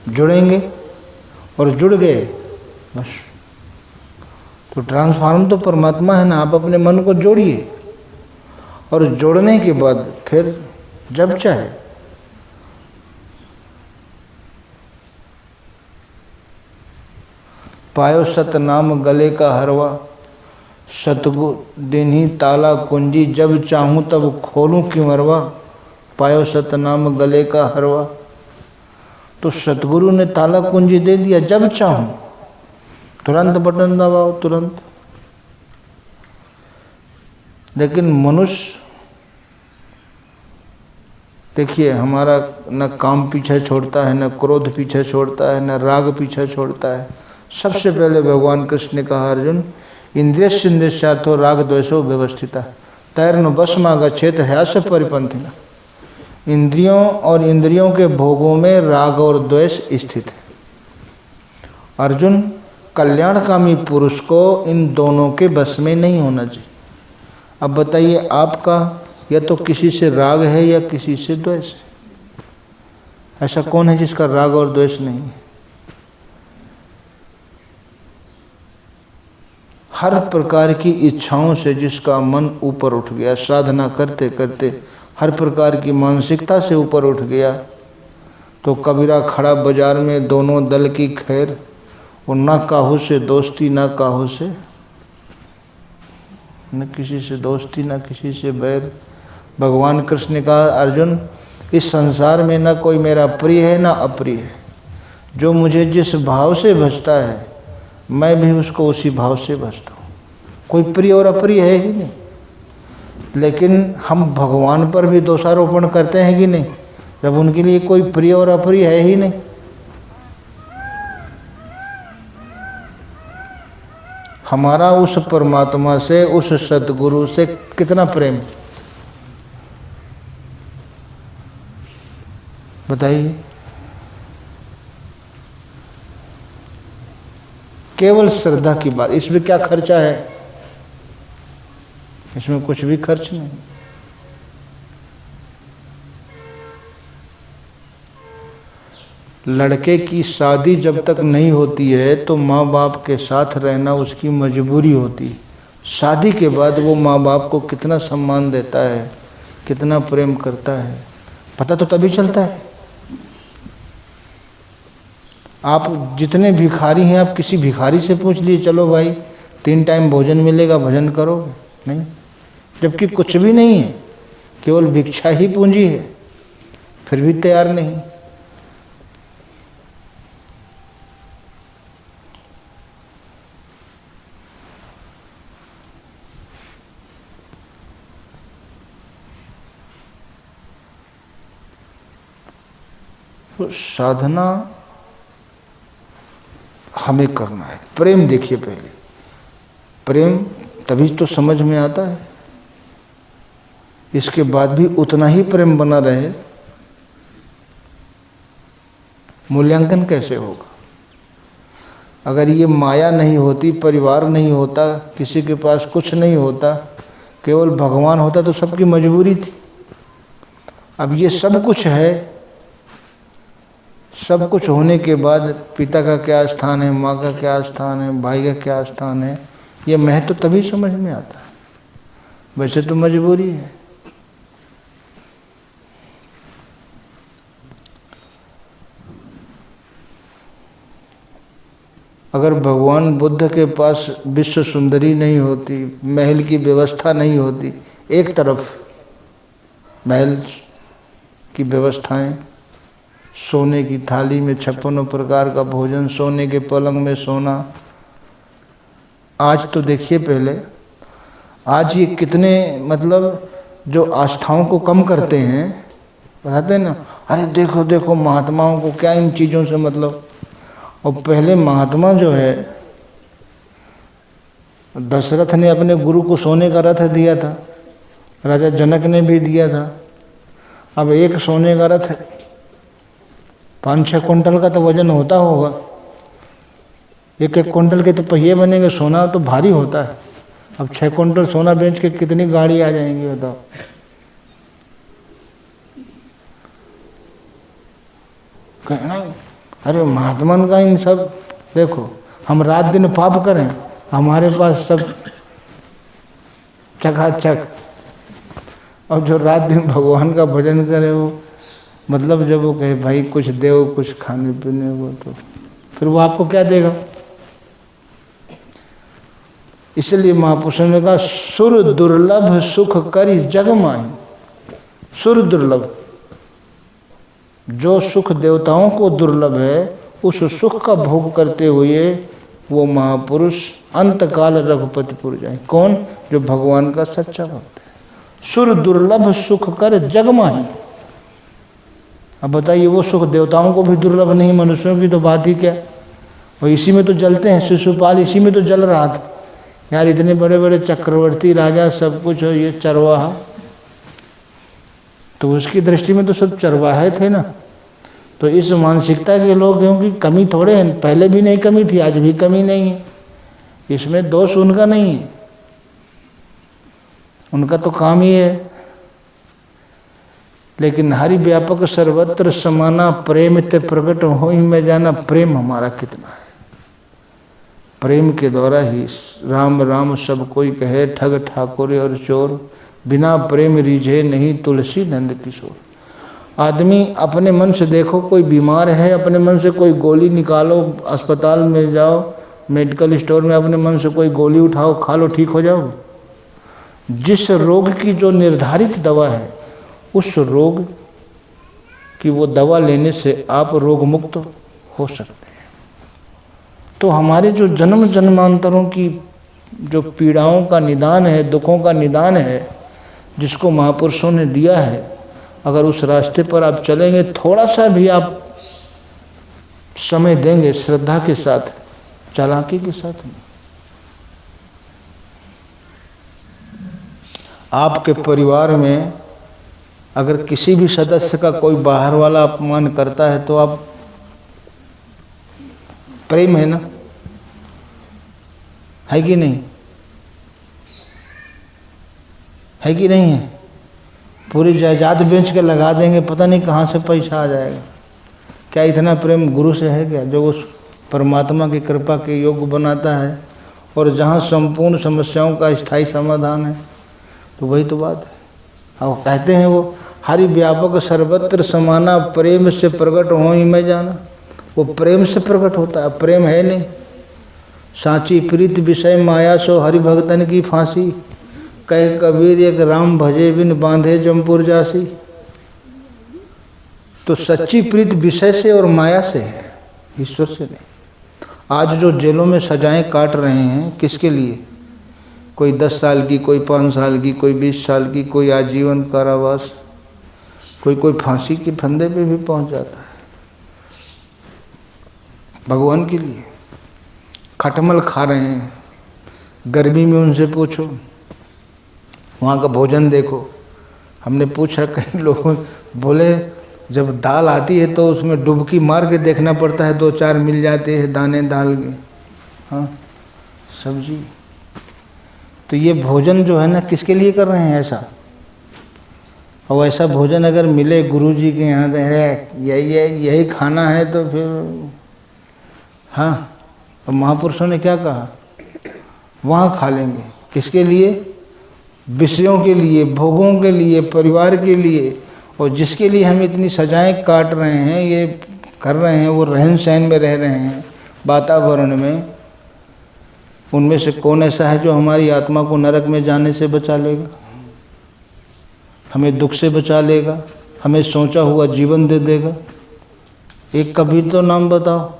A: जुड़ेंगे, और जुड़ गए बस। तो ट्रांसफार्मर तो परमात्मा है ना, आप अपने मन को जोड़िए, और जोड़ने के बाद फिर जब चाहे पायो सतनाम गले का हरवा, सतगुरु दिन्ही ताला कुंजी, जब चाहूँ तब खोलूँ किमरवा, पायो सतनाम गले का हरवा। तो सतगुरु ने ताला कुंजी दे दिया, जब चाहूँ तुरंत बटन दबाओ, तुरंत। लेकिन मनुष्य देखिए, हमारा न काम पीछे छोड़ता है, न क्रोध पीछे छोड़ता है, न राग पीछे छोड़ता है। सबसे पहले भगवान कृष्ण ने कहा, अर्जुन इंद्रियस्येन्द्रियार्थो राग द्वेषो व्यवस्थिता तैर्न भस्मा गच्छेत ह्यास परिपंथिना। इंद्रियों और इंद्रियों के भोगों में राग और द्वेष स्थित है। अर्जुन, कल्याणकामी पुरुष को इन दोनों के बस में नहीं होना चाहिए। अब बताइए, आपका या तो किसी से राग है या किसी से द्वेष है? ऐसा कौन है जिसका राग और द्वेष नहीं है? हर प्रकार की इच्छाओं से जिसका मन ऊपर उठ गया, साधना करते करते हर प्रकार की मानसिकता से ऊपर उठ गया, तो कबीरा खड़ा बाजार में दोनों दल की खैर, और ना काहू से दोस्ती ना काहू से, न किसी से दोस्ती ना किसी से बैर। भगवान कृष्ण ने कहा, अर्जुन इस संसार में ना कोई मेरा प्रिय है ना अप्रिय है। जो मुझे जिस भाव से भजता है मैं भी उसको उसी भाव से भजता हूँ। कोई प्रिय और अप्रिय है ही नहीं। लेकिन हम भगवान पर भी दोषारोपण करते हैं कि नहीं, जब उनके लिए कोई प्रिय और अप्रिय है ही नहीं। हमारा उस परमात्मा से, उस सतगुरु से कितना प्रेम, बताइए। केवल श्रद्धा की बात, इसमें क्या खर्चा है? इसमें कुछ भी खर्च नहीं। लड़के की शादी जब तक नहीं होती है तो माँ बाप के साथ रहना उसकी मजबूरी होती है। शादी के बाद वो माँ बाप को कितना सम्मान देता है, कितना प्रेम करता है, पता तो तभी चलता है। आप जितने भिखारी हैं, आप किसी भिखारी से पूछ लीजिए, चलो भाई 3 टाइम भोजन मिलेगा, भजन करोगे? नहीं। जबकि कुछ भी नहीं है, केवल भिक्षा ही पूंजी है, फिर भी तैयार नहीं। तो साधना हमें करना है। प्रेम देखिए, पहले प्रेम तभी तो समझ में आता है। इसके बाद भी उतना ही प्रेम बना रहे, मूल्यांकन कैसे होगा? अगर ये माया नहीं होती, परिवार नहीं होता, किसी के पास कुछ नहीं होता, केवल भगवान होता तो सबकी मजबूरी थी। अब ये सब कुछ है, सब कुछ होने के बाद पिता का क्या स्थान है, माँ का क्या स्थान है, भाई का क्या स्थान है, ये महत्व तभी समझ में आता है। वैसे तो मजबूरी है। अगर भगवान बुद्ध के पास विश्व सुंदरी नहीं होती, महल की व्यवस्था नहीं होती, एक तरफ महल की व्यवस्थाएं, सोने की थाली में 56 प्रकार का भोजन, सोने के पलंग में सोना। आज तो देखिए, पहले आज ये कितने मतलब जो आस्थाओं को कम करते हैं, बताते हैं ना, अरे देखो देखो महात्माओं को क्या इन चीज़ों से मतलब। और पहले महात्मा जो है, दशरथ ने अपने गुरु को सोने का रथ दिया था, राजा जनक ने भी दिया था। अब एक सोने का रथ 5-6 कुंटल का तो वजन होता होगा, 1-1 कुंटल के तो पहिए बनेंगे। सोना तो भारी होता है। अब 6 कुंटल सोना बेच के कितनी गाड़ी आ जाएंगी बताओ। कहना अरे महात्मा का इन सब, देखो हम रात दिन पाप करें, हमारे पास सब चकाचक, और जो रात दिन भगवान का भजन करे वो मतलब जब वो कहे भाई कुछ दे कुछ खाने पीने को, तो फिर वो आपको क्या देगा। इसलिए महापुरुषों ने कहा सुर दुर्लभ सुख करी जग माही। सुर दुर्लभ, जो सुख देवताओं को दुर्लभ है, उस सुख का भोग करते हुए वो महापुरुष अंतकाल रघुपतिपुर जाए। कौन? जो भगवान का सच्चा भक्त है। सुर दुर्लभ सुख कर जग माही। अब बताइए, वो सुख देवताओं को भी दुर्लभ नहीं, मनुष्यों की तो बात ही क्या। वो इसी में तो जलते हैं। शिशुपाल इसी में तो जल रहा था यार। इतने बड़े बड़े चक्रवर्ती राजा सब कुछ, ये चरवाहा, तो उसकी दृष्टि में तो सब चरवाहे थे ना। तो इस मानसिकता के लोग, क्योंकि कमी थोड़े हैं, पहले भी नहीं कमी थी, आज भी कमी नहीं है, इसमें दोष उनका नहीं है, उनका तो काम ही है। लेकिन हरि व्यापक सर्वत्र समाना प्रेम ते प्रकट हो ही में जाना। प्रेम हमारा कितना है, प्रेम के द्वारा ही राम राम सब कोई कहे, ठग ठाकुर और चोर, बिना प्रेम रीझे नहीं तुलसी नंद किशोर। आदमी अपने मन से देखो, कोई बीमार है, अपने मन से कोई गोली निकालो, अस्पताल में जाओ, मेडिकल स्टोर में अपने मन से कोई गोली उठाओ, खा लो, ठीक हो जाओ। जिस रोग की जो निर्धारित दवा है, उस रोग की वो दवा लेने से आप रोग मुक्त हो सकते हैं। तो हमारे जो जन्म जन्मांतरों की जो पीड़ाओं का निदान है, दुखों का निदान है, जिसको महापुरुषों ने दिया है, अगर उस रास्ते पर आप चलेंगे, थोड़ा सा भी आप समय देंगे श्रद्धा के साथ, चालाकी के साथ, आपके परिवार में अगर किसी भी सदस्य का कोई बाहर वाला अपमान करता है तो आप, प्रेम है ना, है कि नहीं, है कि नहीं है। पूरी जायदाद बेच के लगा देंगे, पता नहीं कहाँ से पैसा आ जाएगा। क्या इतना प्रेम गुरु से है क्या, जो उस परमात्मा की कृपा के योग्य बनाता है, और जहाँ संपूर्ण समस्याओं का स्थायी समाधान है। तो वही तो बात है। अब कहते हैं वो हरि व्यापक सर्वत्र समाना, प्रेम से प्रकट हो ही मैं जाना। वो प्रेम से प्रकट होता है, प्रेम है नहीं। साची प्रीत विषय माया सो हरि भगतन की फांसी, कहे कबीर एक राम भजे बिन बांधे जमपुर जासी। तो सच्ची प्रीत विषय से और माया से है, ईश्वर से नहीं। आज जो जेलों में सजाएं काट रहे हैं, किसके लिए? कोई 10 साल की, कोई 5 साल की, कोई 20 साल की, कोई आजीवन कारावास, कोई फांसी के फंदे पे भी पहुंच जाता है, भगवान के लिए। खटमल खा रहे हैं, गर्मी में उनसे पूछो, वहाँ का भोजन देखो। हमने पूछा, कई लोग बोले जब दाल आती है तो उसमें डुबकी मार के देखना पड़ता है, 2-4 मिल जाते हैं दाने दाल के, हाँ सब्जी। तो ये भोजन जो है ना, किसके लिए कर रहे हैं ऐसा? और ऐसा भोजन अगर मिले गुरुजी के यहाँ तो है, यही खाना है, तो फिर हाँ। और महापुरुषों ने क्या कहा? वहाँ खा लेंगे। किसके लिए? विषयों के लिए, भोगों के लिए, परिवार के लिए। और जिसके लिए हम इतनी सजाएं काट रहे हैं, ये कर रहे हैं, वो रहन सहन में रह रहे हैं, वातावरण में, उनमें से कौन ऐसा है जो हमारी आत्मा को नरक में जाने से बचा लेगा, हमें दुख से बचा लेगा, हमें सोचा हुआ जीवन दे देगा? एक कबीर तो नाम बताओ।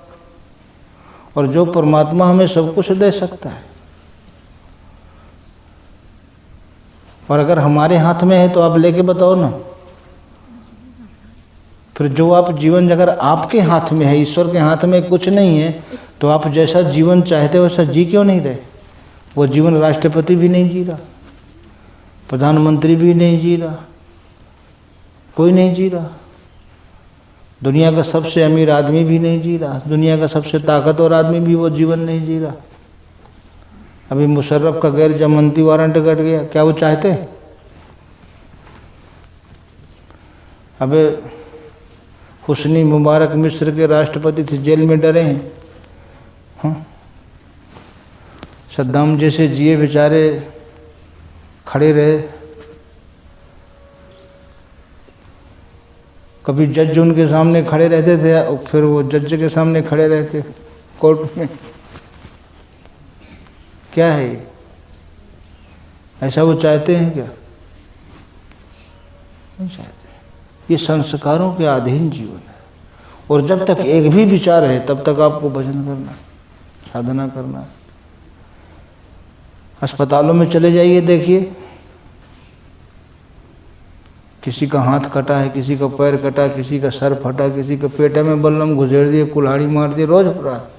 A: और जो परमात्मा हमें सब कुछ दे सकता है, और अगर हमारे हाथ में है तो आप लेके बताओ ना। फिर जो आप जीवन अगर आपके हाथ में है, ईश्वर के हाथ में कुछ नहीं है, तो आप जैसा जीवन चाहते हो वैसा जी क्यों नहीं रहे? वो जीवन राष्ट्रपति भी नहीं जी रहा, प्रधानमंत्री भी नहीं जी रहा, कोई नहीं जी रहा, दुनिया का सबसे अमीर आदमी भी नहीं जी रहा, दुनिया का सबसे ताकतवर आदमी भी वो जीवन नहीं जी रहा। अभी मुशर्रफ का गैर जमानती वारंट कट गया, क्या वो चाहते? अबे हुस्नी मुबारक मिस्र के राष्ट्रपति थे, जेल में डरे हैं। हाँ, सद्दाम जैसे जिए बेचारे खड़े रहे। कभी जज उनके सामने खड़े रहते थे, फिर वो जज के सामने खड़े रहते कोर्ट में। क्या है ये? ऐसा वो चाहते हैं क्या? नहीं चाहते। ये संस्कारों के अधीन जीवन है। और जब तक एक भी विचार है तब तक आपको भजन करना, साधना करना। अस्पतालों में चले जाइए, देखिए किसी का हाथ कटा है, किसी का पैर कटा, किसी का सर फटा, किसी का पेट में बल्लम घुसेड़ दिए, कुल्हाड़ी मार दिए, रोज हो रहा है।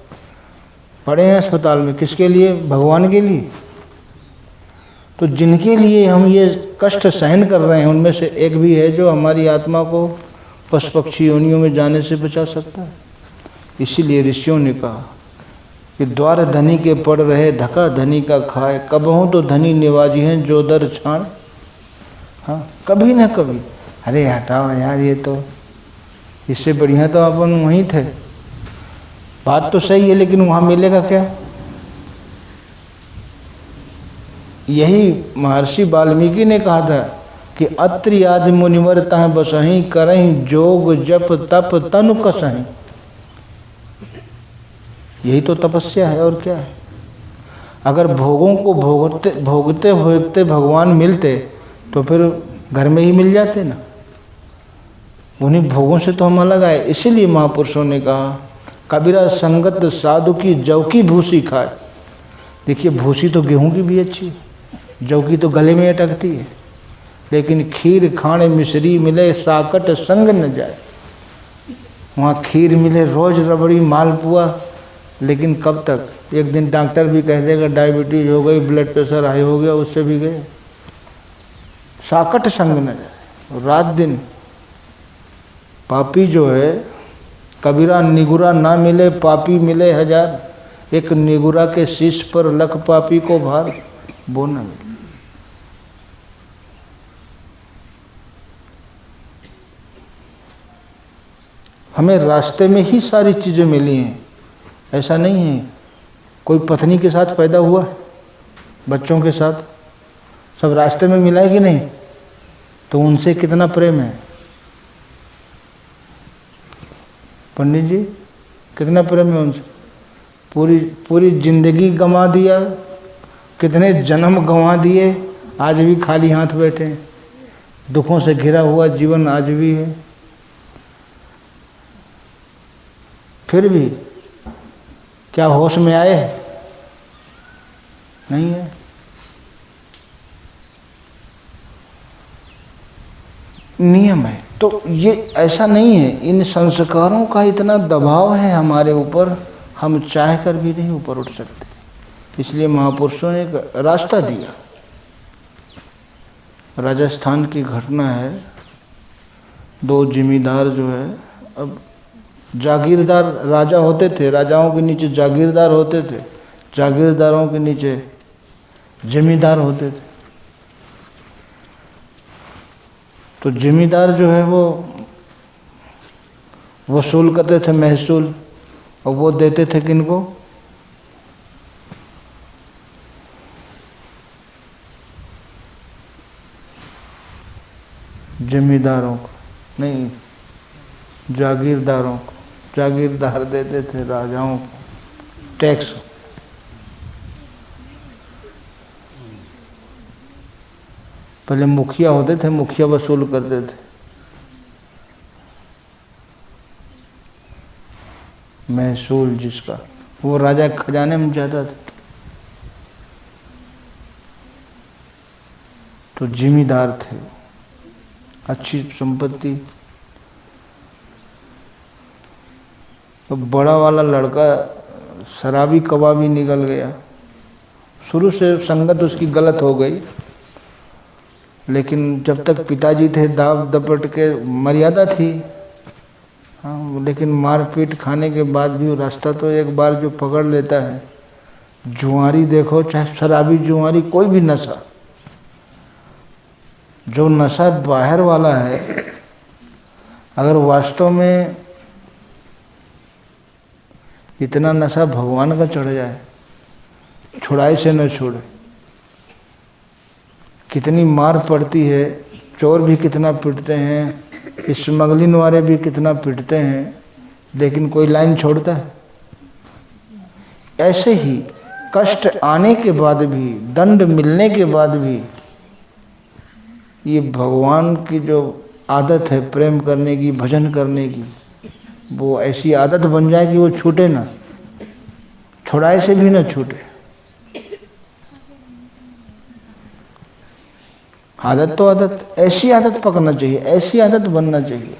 A: पड़े हैं अस्पताल में, किसके लिए? भगवान के लिए। तो जिनके लिए हम ये कष्ट सहन कर रहे हैं, उनमें से एक भी है जो हमारी आत्मा को पशु पक्षी योनियों में जाने से बचा सकता है। इसीलिए ऋषियों ने कहा कि द्वार धनी के पड़ रहे, धक्का धनी का खाए, कबहू तो धनी निवाजी हैं जो दर छाण। हाँ, कभी ना कभी। अरे हटाओ यार, ये तो इससे बढ़िया तो अपन वहीं थे। बात तो सही है, लेकिन वहाँ मिलेगा क्या? यही महर्षि वाल्मीकि ने कहा था कि अत्रि आदि मुनिवर तह बसहीं, करहीं जोग जप तप तनु कसहीं। यही तो तपस्या है, और क्या है? अगर भोगों को भोगते भोगते भोगते भगवान मिलते तो फिर घर में ही मिल जाते ना। उन्हीं भोगों से तो हम अलग आए। इसीलिए महापुरुषों ने कहा, कबीरा संगत साधु की जौ की भूसी खाए। देखिए, भूसी तो गेहूं की भी अच्छी, जौ की तो गले में अटकती है। लेकिन खीर खाने मिश्री मिले, साकट संग न जाए। वहाँ खीर मिले, रोज रबड़ी मालपुआ, लेकिन कब तक? एक दिन डॉक्टर भी कह देगा डायबिटीज हो गई, ब्लड प्रेशर हाई हो गया, उससे भी गए। साकट संग न जाए, रात दिन। पापी जो है, कबीरा निगुरा ना मिले, पापी मिले हजार। एक निगुरा के शीश पर लख पापी को भार, वो न मिले। हमें रास्ते में ही सारी चीज़ें मिली हैं, ऐसा नहीं है। कोई पत्नी के साथ पैदा हुआ है, बच्चों के साथ, सब रास्ते में मिला है कि नहीं? तो उनसे कितना प्रेम है पंडित जी, कितना प्रेम है उनसे? पूरी पूरी जिंदगी गंवा दिया, कितने जन्म गंवा दिए, आज भी खाली हाथ बैठे हैं। दुखों से घिरा हुआ जीवन आज भी है। फिर भी क्या होश में आए? नहीं है। नियम है। तो ये ऐसा नहीं है, इन संस्कारों का इतना दबाव है हमारे ऊपर, हम चाह कर भी नहीं ऊपर उठ सकते। इसलिए महापुरुषों ने एक रास्ता दिया। राजस्थान की घटना है, दो जिम्मेदार जो है, अब जागीरदार राजा होते थे, राजाओं के नीचे जागीरदार होते थे, जागीरदारों के नीचे जमींदार होते थे। तो जमींदार जो है वो वसूल करते थे महसूल, और वो देते थे किनको? जमींदारों को, नहीं, जागीरदारों को। जागीरदार देते थे राजाओं को टैक्स। पहले मुखिया होते थे, मुखिया वसूल करते थे महसूल, जिसका वो राजा खजाने में जाता था। तो जिम्मेदार थे, अच्छी संपत्ति। तो बड़ा वाला लड़का शराबी कबाबी निकल गया। शुरू से संगत उसकी गलत हो गई, लेकिन जब तक पिताजी थे दाव दपट के मर्यादा थी। हाँ, लेकिन मारपीट खाने के बाद भी रास्ता तो एक बार जो पकड़ लेता है, जुआरी देखो चाहे शराबी जुआरी कोई भी नशा, जो नशा बाहर वाला है, अगर वास्तव में इतना नशा भगवान का चढ़ जाए, छुड़ाई से न छोड़े। कितनी मार पड़ती है, चोर भी कितना पिटते हैं, स्मगलिंग वाले भी कितना पिटते हैं, लेकिन कोई लाइन छोड़ता है? ऐसे ही कष्ट आने के बाद भी, दंड मिलने के बाद भी, ये भगवान की जो आदत है प्रेम करने की, भजन करने की, वो ऐसी आदत बन जाए कि वो छूटे ना, छुड़ाए से भी ना छूटे। आदत तो आदत, ऐसी आदत पकड़ना चाहिए, ऐसी आदत बनना चाहिए।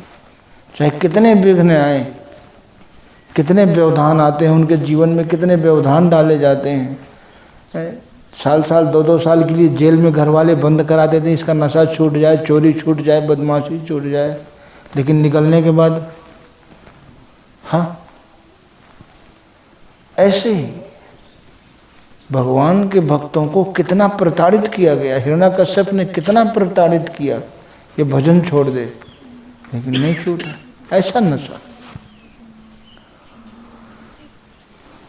A: चाहे कितने विघ्न आए, कितने व्यवधान आते हैं उनके जीवन में, कितने व्यवधान डाले जाते हैं। साल साल 2-2 साल के लिए जेल में घर वाले बंद करा देते हैं, इसका नशा छूट जाए, चोरी छूट जाए, बदमाशी छूट जाए, लेकिन निकलने के बाद हाँ, ऐसे ही भगवान के भक्तों को कितना प्रताड़ित किया गया। हिरण्याकश्यप ने कितना प्रताड़ित किया, ये भजन छोड़ दे, लेकिन नहीं छूटा। ऐसा नशा।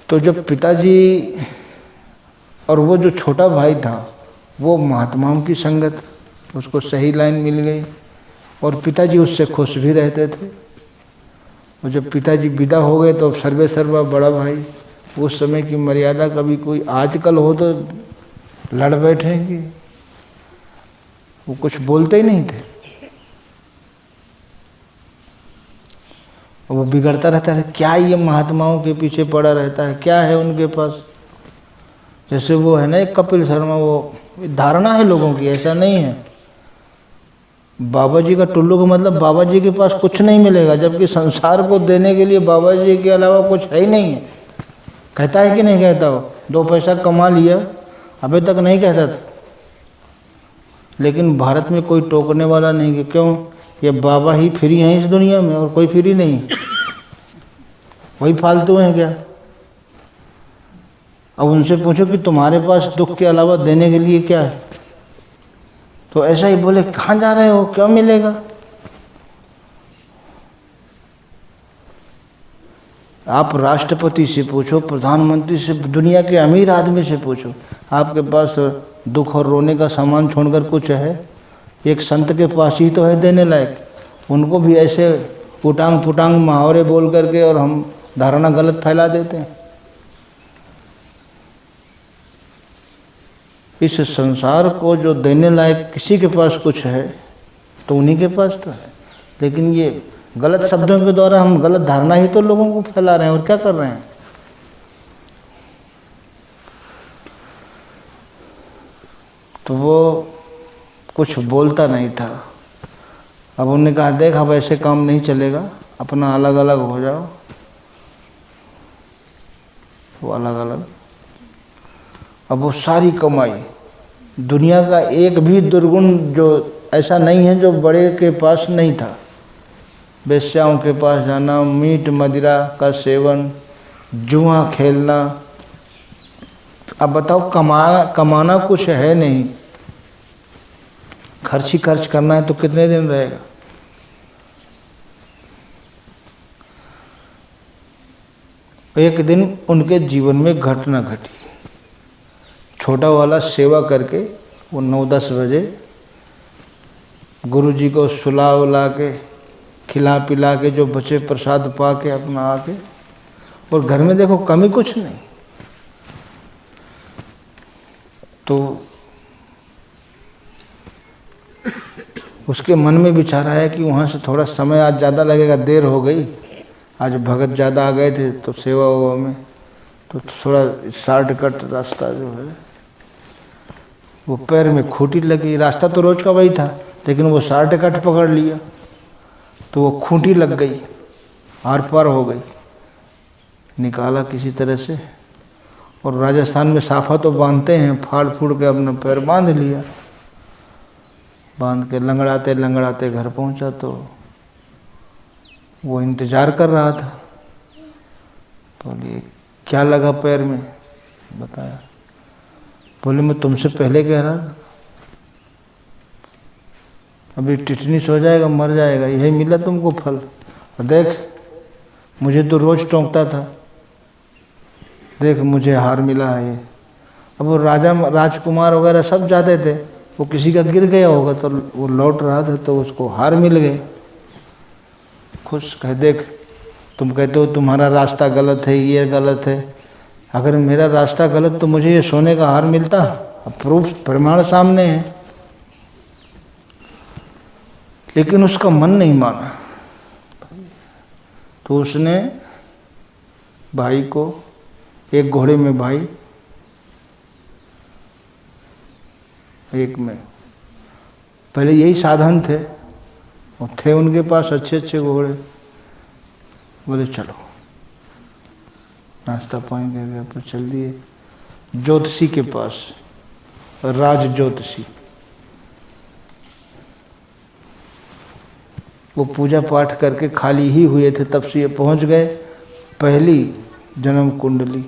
A: तो जब पिताजी और वो जो छोटा भाई था, वो महात्माओं की संगत, उसको सही लाइन मिल गई और पिताजी उससे खुश भी रहते थे। और जब पिताजी विदा हो गए तो सर्वे सर्वा बड़ा भाई, उस समय की मर्यादा कभी कोई आजकल हो तो लड़ बैठेंगे, वो कुछ बोलते ही नहीं थे। वो बिगड़ता रहता है, क्या ये महात्माओं के पीछे पड़ा रहता है, क्या है उनके पास। जैसे वो है ना एक कपिल शर्मा, वो धारणा है लोगों की, ऐसा नहीं है। बाबा जी का टुल्लू का मतलब बाबा जी के पास कुछ नहीं मिलेगा, जबकि संसार को देने के लिए बाबा जी के अलावा कुछ है ही नहीं है। कहता है कि नहीं कहता? हो 2 पैसा कमा लिया, अभी तक नहीं कहता था। लेकिन भारत में कोई टोकने वाला नहीं कि क्यों, ये बाबा ही फ्री हैं इस दुनिया में और कोई फ्री नहीं, वही फालतू हैं क्या। अब उनसे पूछो कि तुम्हारे पास दुख के अलावा देने के लिए क्या है, तो ऐसा ही बोले कहाँ जा रहे हो, क्या मिलेगा। आप राष्ट्रपति से पूछो, प्रधानमंत्री से, दुनिया के अमीर आदमी से पूछो, आपके पास दुख और रोने का सामान छोड़कर कुछ है? एक संत के पास ही तो है देने लायक। उनको भी ऐसे पुटांग पुटांग मुहावरे बोल करके और हम धारणा गलत फैला देते हैं। इस संसार को जो देने लायक किसी के पास कुछ है तो उन्हीं के पास तो है, लेकिन ये गलत शब्दों के द्वारा हम गलत धारणा ही तो लोगों को फैला रहे हैं, और क्या कर रहे हैं। तो वो कुछ बोलता नहीं था। अब उन्होंने कहा देख अब ऐसे काम नहीं चलेगा, अपना अलग अलग हो जाओ। वो अलग अलग। अब वो सारी कमाई, दुनिया का एक भी दुर्गुण जो ऐसा नहीं है जो बड़े के पास नहीं था। वेश्याओं के पास जाना, मीट मदिरा का सेवन, जुआ खेलना। अब बताओ कमाना कुछ है नहीं, खर्च ही खर्च करना है तो कितने दिन रहेगा। एक दिन उनके जीवन में घटना घटी। छोटा वाला सेवा करके वो 9-10 बजे गुरुजी को सुला उला के खिला पिला के जो बचे प्रसाद पा के अपना आके, और घर में देखो कमी कुछ नहीं। तो उसके मन में विचार आया कि वहाँ से थोड़ा समय आज ज़्यादा लगेगा, देर हो गई, आज भगत ज़्यादा आ गए थे तो सेवा हुआ में, तो थोड़ा शॉर्टकट रास्ता जो है वो पैर में खूंटी लगी। रास्ता तो रोज का वही था, लेकिन वो शॉर्टकट पकड़ लिया तो वो खूंटी लग गई, आर पार हो गई। निकाला किसी तरह से, और राजस्थान में साफा तो बांधते हैं, फाड़ फूड़ के अपना पैर बांध लिया। बांध के लंगड़ाते लंगड़ाते घर पहुंचा तो वो इंतजार कर रहा था। बोलिए क्या लगा पैर में? बताया। बोले मैं तुमसे पहले कह रहा था, अभी टिटनिस हो जाएगा, मर जाएगा, यही मिला तुमको फल। और देख मुझे तो रोज टोंकता था, देख मुझे हार मिला है ये। अब वो राजकुमार वगैरह सब जाते थे, वो किसी का गिर गया होगा तो वो लौट रहा था तो उसको हार मिल गए। खुश कह, देख तुम कहते हो तुम्हारा रास्ता गलत है, ये गलत है, अगर मेरा रास्ता गलत तो मुझे ये सोने का हार मिलता। अब प्रूफ प्रमाण सामने है। लेकिन उसका मन नहीं माना, तो उसने भाई को, एक घोड़े में भाई, एक में, पहले यही साधन थे और थे उनके पास अच्छे अच्छे घोड़े। बोले चलो, नाश्ता पानी दे गया तो चल दिए ज्योतिषी के पास, राज ज्योतिषी। वो पूजा पाठ करके खाली ही हुए थे तब से ये पहुंच गए। पहली जन्म कुंडली,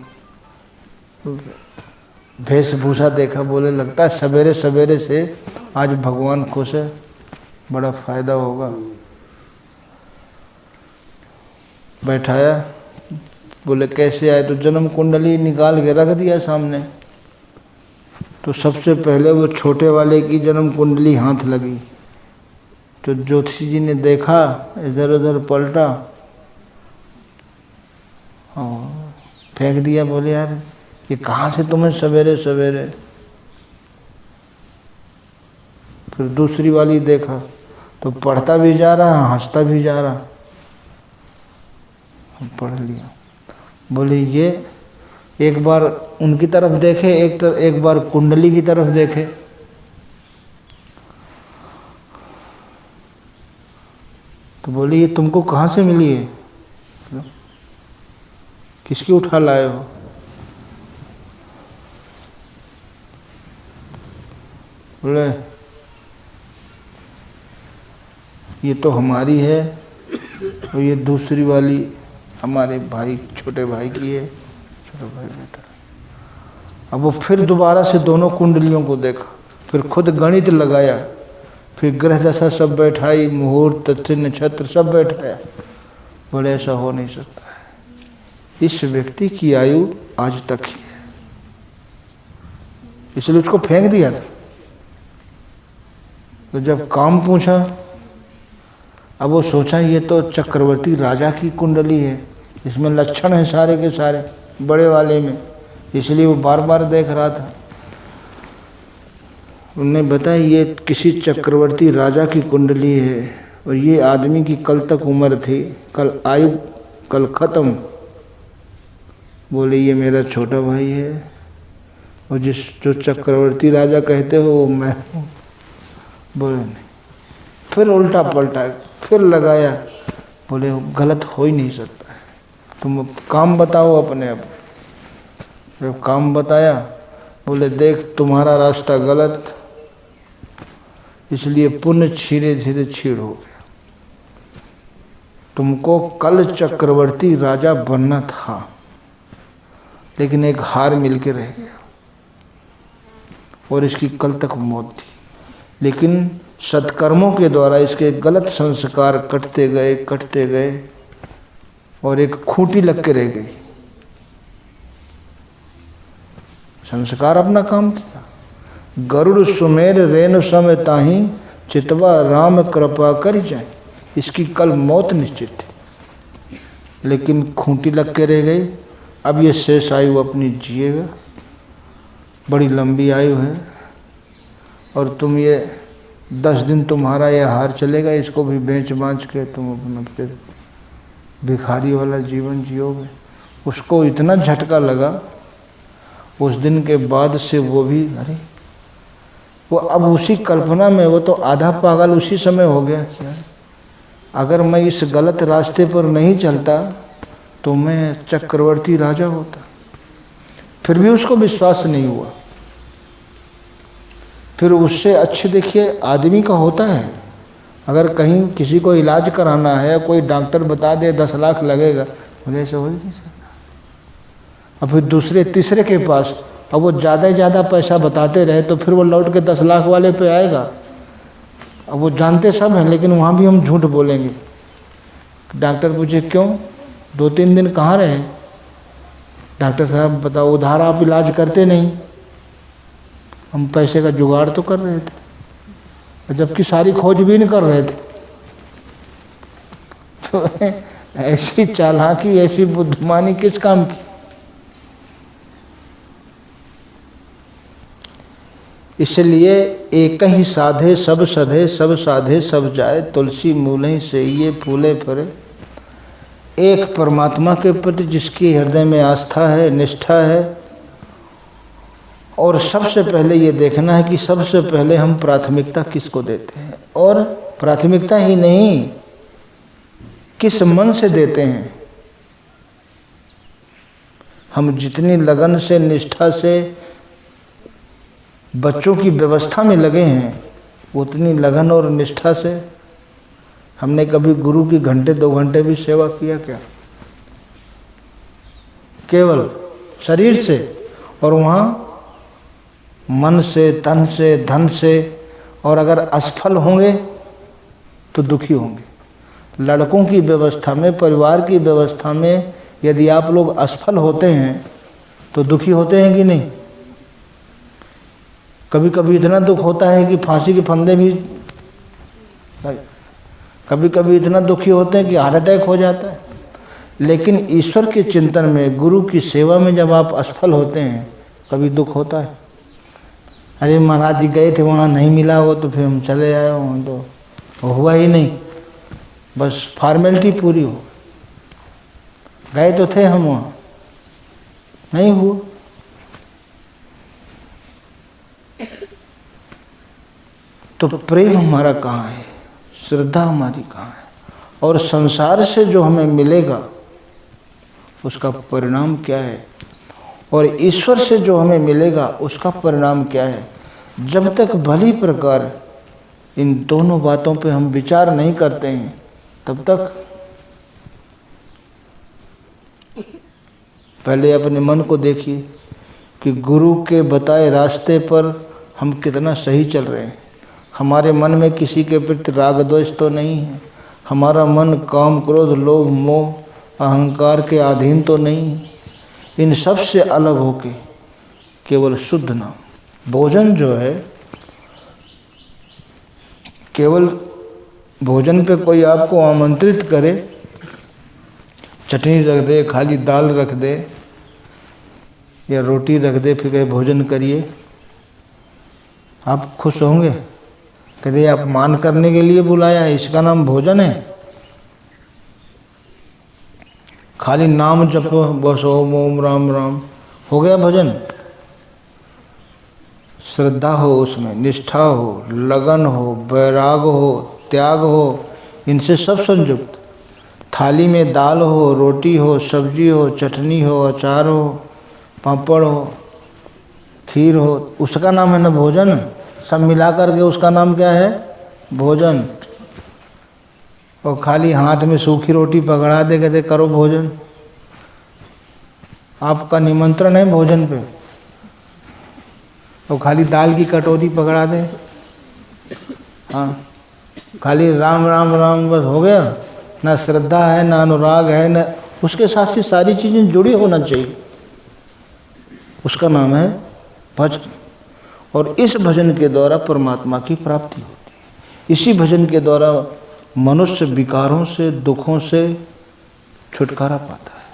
A: वेशभूषा देखा, बोले लगता है सवेरे सवेरे से आज भगवान खुश है, बड़ा फायदा होगा। बैठाया, बोले कैसे आए? तो जन्म कुंडली निकाल के रख दिया सामने। तो सबसे पहले वो छोटे वाले की जन्म कुंडली हाथ लगी। तो ज्योतिषी जी ने देखा, इधर उधर पलटा और फेंक दिया। बोले यार ये कहाँ से तुम्हें सवेरे सवेरे? फिर दूसरी वाली देखा तो पढ़ता भी जा रहा, हंसता भी जा रहा। पढ़ लिया। बोले ये एक बार उनकी तरफ देखे, एक बार कुंडली की तरफ देखे। तो बोले ये तुमको कहाँ से मिली है? किसकी उठा लाए हो? बोले ये तो हमारी है और ये दूसरी वाली हमारे भाई, छोटे भाई की है। छोटा भाई बेटा। अब वो फिर दोबारा से दोनों कुंडलियों को देखा, फिर खुद गणित लगाया, फिर ग्रह दशा सब बैठाई, मुहूर्त तथ्य नक्षत्र सब बैठाया। बोले ऐसा हो नहीं सकता है, इस व्यक्ति की आयु आज तक ही है, इसलिए उसको फेंक दिया था। तो जब काम पूछा, अब वो सोचा ये तो चक्रवर्ती राजा की कुंडली है, इसमें लक्षण है सारे के सारे बड़े वाले में, इसलिए वो बार बार देख रहा था। उन्होंने बताया ये किसी चक्रवर्ती राजा की कुंडली है और ये आदमी की कल तक उम्र थी, कल आयु कल खत्म। बोले ये मेरा छोटा भाई है और जो चक्रवर्ती राजा कहते हो वो मैं हूँ। बोले नहीं। फिर उल्टा पलटा, फिर लगाया। बोले गलत हो ही नहीं सकता है, तुम काम बताओ अपने। अब जब काम बताया, बोले देख तुम्हारा रास्ता गलत, इसलिए पुण्य धीरे धीरे छीड़ हो गया। तुमको कल चक्रवर्ती राजा बनना था, लेकिन एक हार मिलके रह गया और इसकी कल तक मौत थी। लेकिन सत्कर्मों के द्वारा इसके गलत संस्कार कटते गए और एक खूंटी लग के रह गई। संस्कार अपना काम किया। गरुड़ सुमेर रेणु सम ताहि, चितवा राम कृपा कर जाए। इसकी कल मौत निश्चित थी, लेकिन खूंटी लग के रह गई। अब ये शेष आयु अपनी जिएगा, बड़ी लंबी आयु है। और तुम ये 10 दिन तुम्हारा ये हार चलेगा, इसको भी बेच बाँच के तुम अपना फिर भिखारी वाला जीवन जियोगे। उसको इतना झटका लगा, उस दिन के बाद से वो भी, अरे वो अब उसी कल्पना में, वो तो आधा पागल उसी समय हो गया क्या, अगर मैं इस गलत रास्ते पर नहीं चलता तो मैं चक्रवर्ती राजा होता। फिर भी उसको विश्वास नहीं हुआ। फिर उससे अच्छे देखिए आदमी का होता है, अगर कहीं किसी को इलाज कराना है, कोई डॉक्टर बता दे 10 लाख लगेगा, बोले ऐसे हो ही नहीं सकता। अब फिर दूसरे तीसरे के पास, अब वो ज़्यादा ही ज़्यादा पैसा बताते रहे तो फिर वो लौट के 10 लाख वाले पे आएगा। अब वो जानते सब हैं, लेकिन वहाँ भी हम झूठ बोलेंगे। डॉक्टर पूछे क्यों, 2-3 दिन कहाँ रहे? डॉक्टर साहब बताओ, उधार आप इलाज करते नहीं, हम पैसे का जुगाड़ तो कर रहे थे, जबकि सारी खोजबीन कर रहे थे। तो ऐसी चालाकी, ऐसी बुद्धिमानी किस काम की? इसलिए एक ही साधे सब सधे, सब साधे सब जाए, तुलसी मूलहि से ये फूले फरे। एक परमात्मा के प्रति जिसकी हृदय में आस्था है, निष्ठा है, और सबसे पहले ये देखना है कि सबसे पहले हम प्राथमिकता किसको देते हैं, और प्राथमिकता ही नहीं, किस मन से देते हैं। हम जितनी लगन से, निष्ठा से बच्चों की व्यवस्था में लगे हैं, उतनी लगन और निष्ठा से हमने कभी गुरु की घंटे 2 घंटे भी सेवा किया क्या? केवल शरीर से, और वहाँ मन से, तन से, धन से, और अगर असफल होंगे तो दुखी होंगे। लड़कों की व्यवस्था में, परिवार की व्यवस्था में यदि आप लोग असफल होते हैं तो दुखी होते हैं कि नहीं? कभी कभी इतना दुख होता है कि फांसी के फंदे भी, कभी कभी इतना दुखी होते हैं कि हार्ट अटैक हो जाता है। लेकिन ईश्वर के चिंतन में, गुरु की सेवा में जब आप असफल होते हैं, कभी दुख होता है। अरे महाराज जी गए थे, वहाँ नहीं मिला वो, तो फिर हम चले आए, वहाँ तो हुआ ही नहीं, बस फॉर्मेलिटी पूरी हो, गए तो थे हम, वहाँ नहीं हुआ। तो प्रेम हमारा कहाँ है, श्रद्धा हमारी कहाँ है, और संसार से जो हमें मिलेगा उसका परिणाम क्या है, और ईश्वर से जो हमें मिलेगा उसका परिणाम क्या है। जब तक भली प्रकार इन दोनों बातों पे हम विचार नहीं करते हैं, तब तक पहले अपने मन को देखिए कि गुरु के बताए रास्ते पर हम कितना सही चल रहे हैं। हमारे मन में किसी के प्रति राग द्वेष तो नहीं है, हमारा मन काम क्रोध लोभ मोह अहंकार के अधीन तो नहीं है। इन सब से अलग होके केवल शुद्ध नाम। भोजन जो है, केवल भोजन पे कोई आपको आमंत्रित करे, चटनी रख दे, खाली दाल रख दे या रोटी रख दे, फिर कहे भोजन करिए, आप खुश होंगे? कहते आप मान करने के लिए बुलाया है, इसका नाम भोजन है? खाली नाम जपो, बस ओम ओम राम राम, हो गया भोजन? श्रद्धा हो, उसमें निष्ठा हो, लगन हो, वैराग हो, त्याग हो, इनसे सब संयुक्त। थाली में दाल हो, रोटी हो, सब्जी हो, चटनी हो, अचार हो, पापड़ हो, खीर हो, उसका नाम है ना भोजन। सब मिला करके उसका नाम क्या है? भोजन। और खाली हाथ में सूखी रोटी पकड़ा दे, कहते करो भोजन। आपका निमंत्रण है भोजन पे, और खाली दाल की कटोरी पकड़ा दे, हाँ, खाली राम राम राम बस हो गया। ना श्रद्धा है, ना अनुराग है, ना उसके साथ ही सारी चीज़ें जुड़ी होना चाहिए। उसका नाम है भजन। और इस भजन के द्वारा परमात्मा की प्राप्ति होती है। इसी भजन के द्वारा मनुष्य विकारों से, दुखों से छुटकारा पाता है।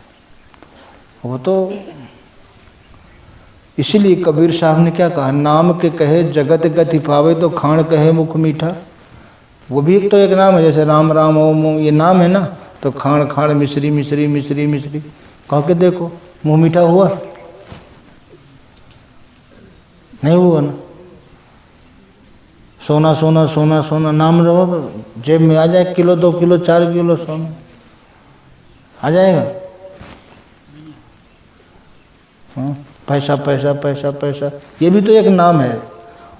A: वो तो इसीलिए कबीर साहब ने क्या कहा, नाम के कहे जगत गति पावे तो खाण कहे मुख मीठा। वो भी एक तो एक नाम है, जैसे राम राम ओम ओम ये नाम है ना, तो खाण खाण मिश्री मिश्री मिश्री मिश्री कह के देखो, मुँह मीठा हुआ? नहीं हुआ ना। सोना सोना सोना सोना नाम रहो, जेब में आ जाए, किलो 2 किलो 4 किलो सोना आ जाएगा। हाँ, पैसा पैसा पैसा पैसा, ये भी तो एक नाम है।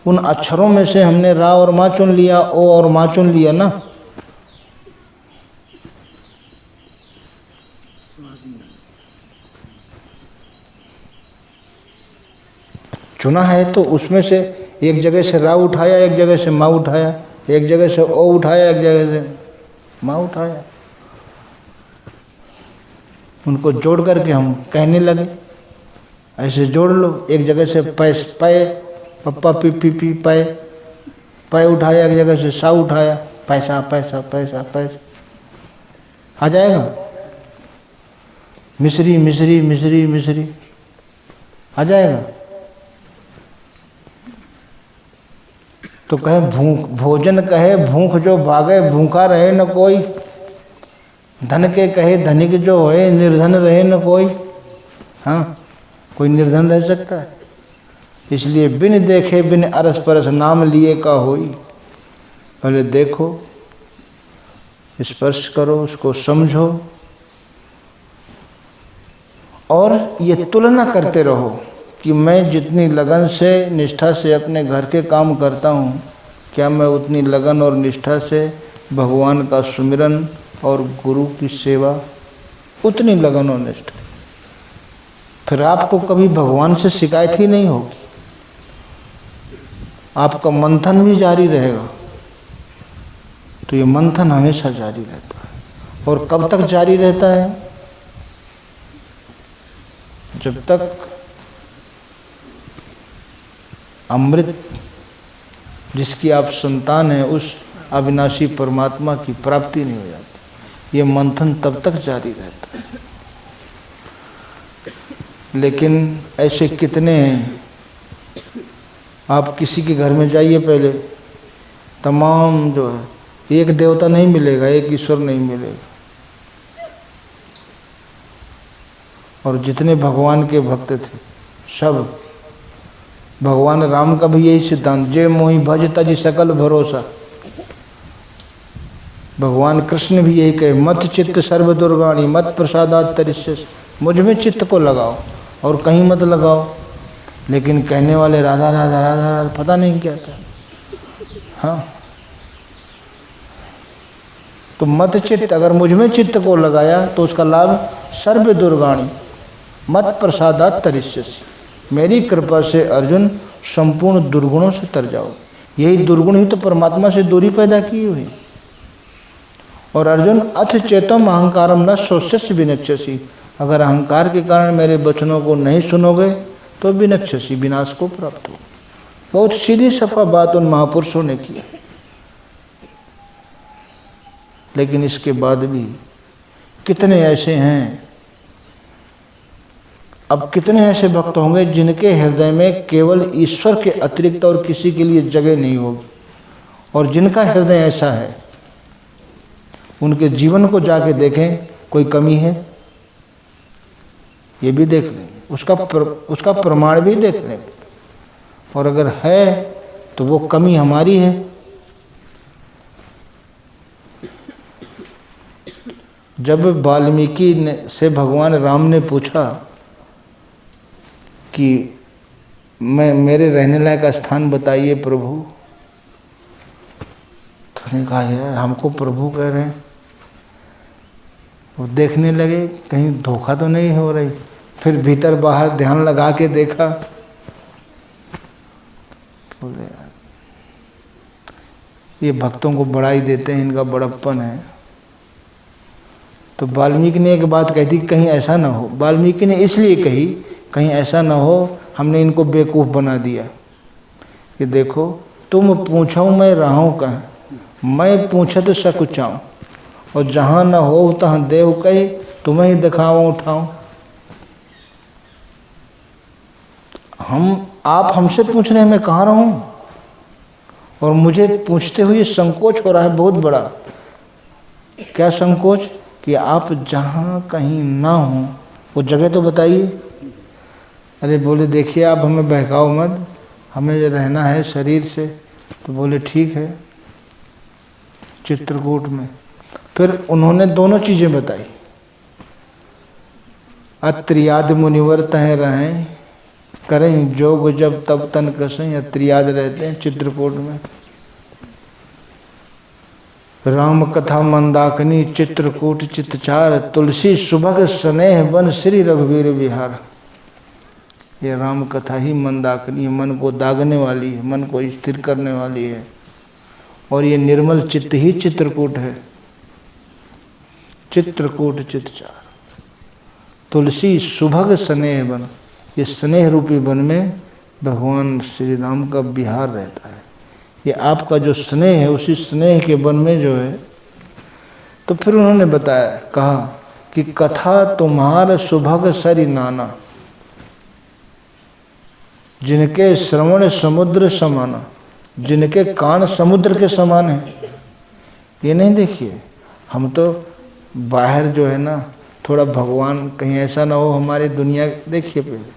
A: उन अक्षरों में से हमने रा और माँ चुन लिया, ओ और माँ चुन लिया ना। चुना है तो उसमें से एक जगह से रा उठाया, एक जगह से माँ उठाया, एक जगह से ओ उठाया, एक जगह से माँ उठाया। उनको जोड़ करके हम कहने लगे, ऐसे जोड़ लो। एक जगह से पैस पै, पप्पा पी पी पी पै, पै उठाया, एक जगह से सा उठाया, पैसा पैसा पैसा पैसा आ जाएगा। मिश्री मिश्री मिश्री मिश्री आ जाएगा। तो कहे भूख भोजन कहे भूख जो भागे, भूखा रहे न कोई। धन के कहे धनिक जो होए, निर्धन रहे न कोई। हाँ, कोई निर्धन रह सकता है? इसलिए बिन देखे बिन अरस परस नाम लिए का होई। पहले देखो, स्पर्श करो, उसको समझो और ये तुलना करते रहो कि मैं जितनी लगन से निष्ठा से अपने घर के काम करता हूँ, क्या मैं उतनी लगन और निष्ठा से भगवान का सुमिरन और गुरु की सेवा, उतनी लगन और निष्ठा? फिर आपको कभी भगवान से शिकायत ही नहीं होगी। आपका मंथन भी जारी रहेगा। तो ये मंथन हमेशा जारी रहता है। और कब तक जारी रहता है? जब तक अमृत जिसकी आप संतान हैं, उस अविनाशी परमात्मा की प्राप्ति नहीं हो जाती। ये मंथन तब तक जारी रहता है। लेकिन ऐसे कितने हैं, आप किसी के घर में जाइए, पहले तमाम जो है, एक देवता नहीं मिलेगा, एक ईश्वर नहीं मिलेगा। और जितने भगवान के भक्त थे सब, भगवान राम का भी यही सिद्धांत, जे मोहि भज तज सकल भरोसा। भगवान कृष्ण भी यही कहे, मत चित्त सर्व दुर्गाणी मत प्रसादात तरिष्य। मुझ में चित्त को लगाओ और कहीं मत लगाओ। लेकिन कहने वाले राधा राधा राधा राधा, पता नहीं क्या था। हाँ, तो मत चित्त, अगर मुझ में चित्त को लगाया तो उसका लाभ सर्व दुर्गाणी मत प्रसादात तरिष्यसि। मेरी कृपा से अर्जुन संपूर्ण दुर्गुणों से तर जाओ। यही दुर्गुण ही तो परमात्मा से दूरी पैदा की हुई। और अर्जुन अथ चेतम अहंकारम न शोष्यसि विनक्ष्यसि। अगर अहंकार के कारण मेरे वचनों को नहीं सुनोगे तो विनक्ष्यसि, विनाश को प्राप्त हो। बहुत सीधी सफा बात उन महापुरुषों ने की। लेकिन इसके बाद भी कितने ऐसे हैं, अब कितने ऐसे भक्त होंगे जिनके हृदय में केवल ईश्वर के अतिरिक्त और किसी के लिए जगह नहीं होगी। और जिनका हृदय ऐसा है, उनके जीवन को जाके देखें, कोई कमी है ये भी देख लें, उसका प्रमाण भी देख लें। और अगर है तो वो कमी हमारी है। जब वाल्मीकि से भगवान राम ने पूछा कि मेरे रहने लायक स्थान बताइए प्रभु, तो उन्होंने कहा यार हमको प्रभु कह रहे हैं। वो देखने लगे कहीं धोखा तो नहीं हो रही। फिर भीतर बाहर ध्यान लगा के देखा, बोले यार ये भक्तों को बड़ाई देते हैं, इनका बड़प्पन है। तो वाल्मीकि ने एक बात कही थी, कहीं ऐसा ना हो। वाल्मीकि ने इसलिए कही, कहीं ऐसा ना हो हमने इनको बेवकूफ़ बना दिया कि देखो तुम पूछो मैं रहूं कहाँ, मैं पूछत सकुचाऊं, और जहाँ न हो तहाँ देव कहे तुम्हें ही दिखाऊं उठाऊं। आप हमसे पूछ रहे हैं मैं कहाँ रहूं, और मुझे पूछते हुए संकोच हो रहा है बहुत बड़ा। क्या संकोच? कि आप जहाँ कहीं ना हो वो जगह तो बताइए। अरे बोले देखिए आप हमें बहकाओ मत, हमें रहना है शरीर से, तो बोले ठीक है, चित्रकूट में। फिर उन्होंने दोनों चीज़ें बताई। अत्रियाद मुनिवर तह रहें, करें जोग जब तब तन कसें। अत्रियाद रहते हैं चित्रकूट में। राम कथा मंदाकिनी चित्रकूट चितचार, तुलसी सुभग स्नेह बन श्री रघुवीर विहार। ये राम कथा ही मंदाकिनी, मन को दागने वाली है, मन को स्थिर करने वाली है। और ये निर्मल चित्त ही चित्रकूट है। चित्रकूट चितचार, तुलसी सुभग स्नेह वन। ये स्नेह रूपी वन में भगवान श्री राम का विहार रहता है। ये आपका जो स्नेह है, उसी स्नेह के वन में जो है। तो फिर उन्होंने बताया, कहा कि कथा तुम्हार सुभग सरि नाना, जिनके श्रवण समुद्र समाना। जिनके कान समुद्र के समान है। ये नहीं देखिए, हम तो बाहर जो है ना, थोड़ा भगवान कहीं ऐसा ना हो हमारी दुनिया, देखिए पहले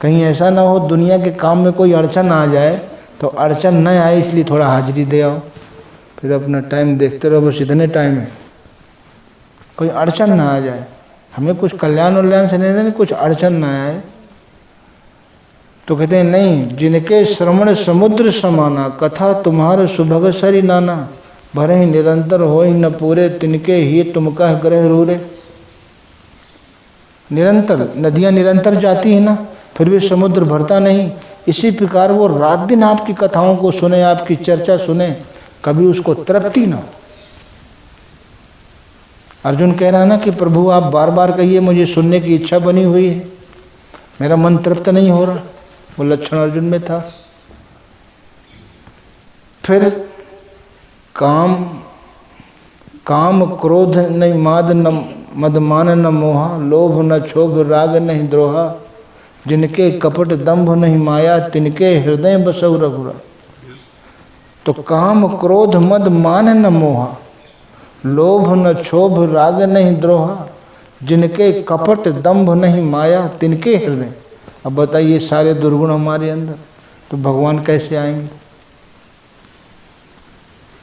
A: कहीं ऐसा ना हो दुनिया के काम में कोई अड़चन आ जाए, तो अड़चन न आए इसलिए थोड़ा हाजिरी दे आओ, फिर अपना टाइम देखते रहो, बस इतने टाइम है, कोई अड़चन ना आ जाए। हमें कुछ कल्याण उल्याण से नहीं देने, कुछ अड़चन ना आए। तो कहते हैं नहीं, जिनके श्रवण समुद्र समाना, कथा तुम्हारे सुभग सरि नाना। भरे ही निरंतर हो ही न पूरे, तिनके ही तुम कह ग्रह रूरे। निरंतर नदियाँ निरंतर जाती है ना, फिर भी समुद्र भरता नहीं। इसी प्रकार वो रात दिन आपकी कथाओं को सुने, आपकी चर्चा सुने, कभी उसको तृप्ति ना हो। अर्जुन कह रहा है ना कि प्रभु आप बार बार कहिए, मुझे सुनने की इच्छा बनी हुई है, मेरा मन तृप्त नहीं हो रहा। वो लक्षण अर्जुन में था। फिर काम क्रोध नहीं माद न मदमान न मोहा, लोभ न क्षोभ राग नहीं द्रोहा। जिनके कपट दंभ नहीं माया, तिनके हृदय बसौ रघुरा। तो काम क्रोध मद मान न मोहा, लोभ न क्षोभ राग नहीं द्रोहा। जिनके कपट दंभ नहीं माया, तिनके हृदय। अब बताइए, सारे दुर्गुण हमारे अंदर, तो भगवान कैसे आएंगे?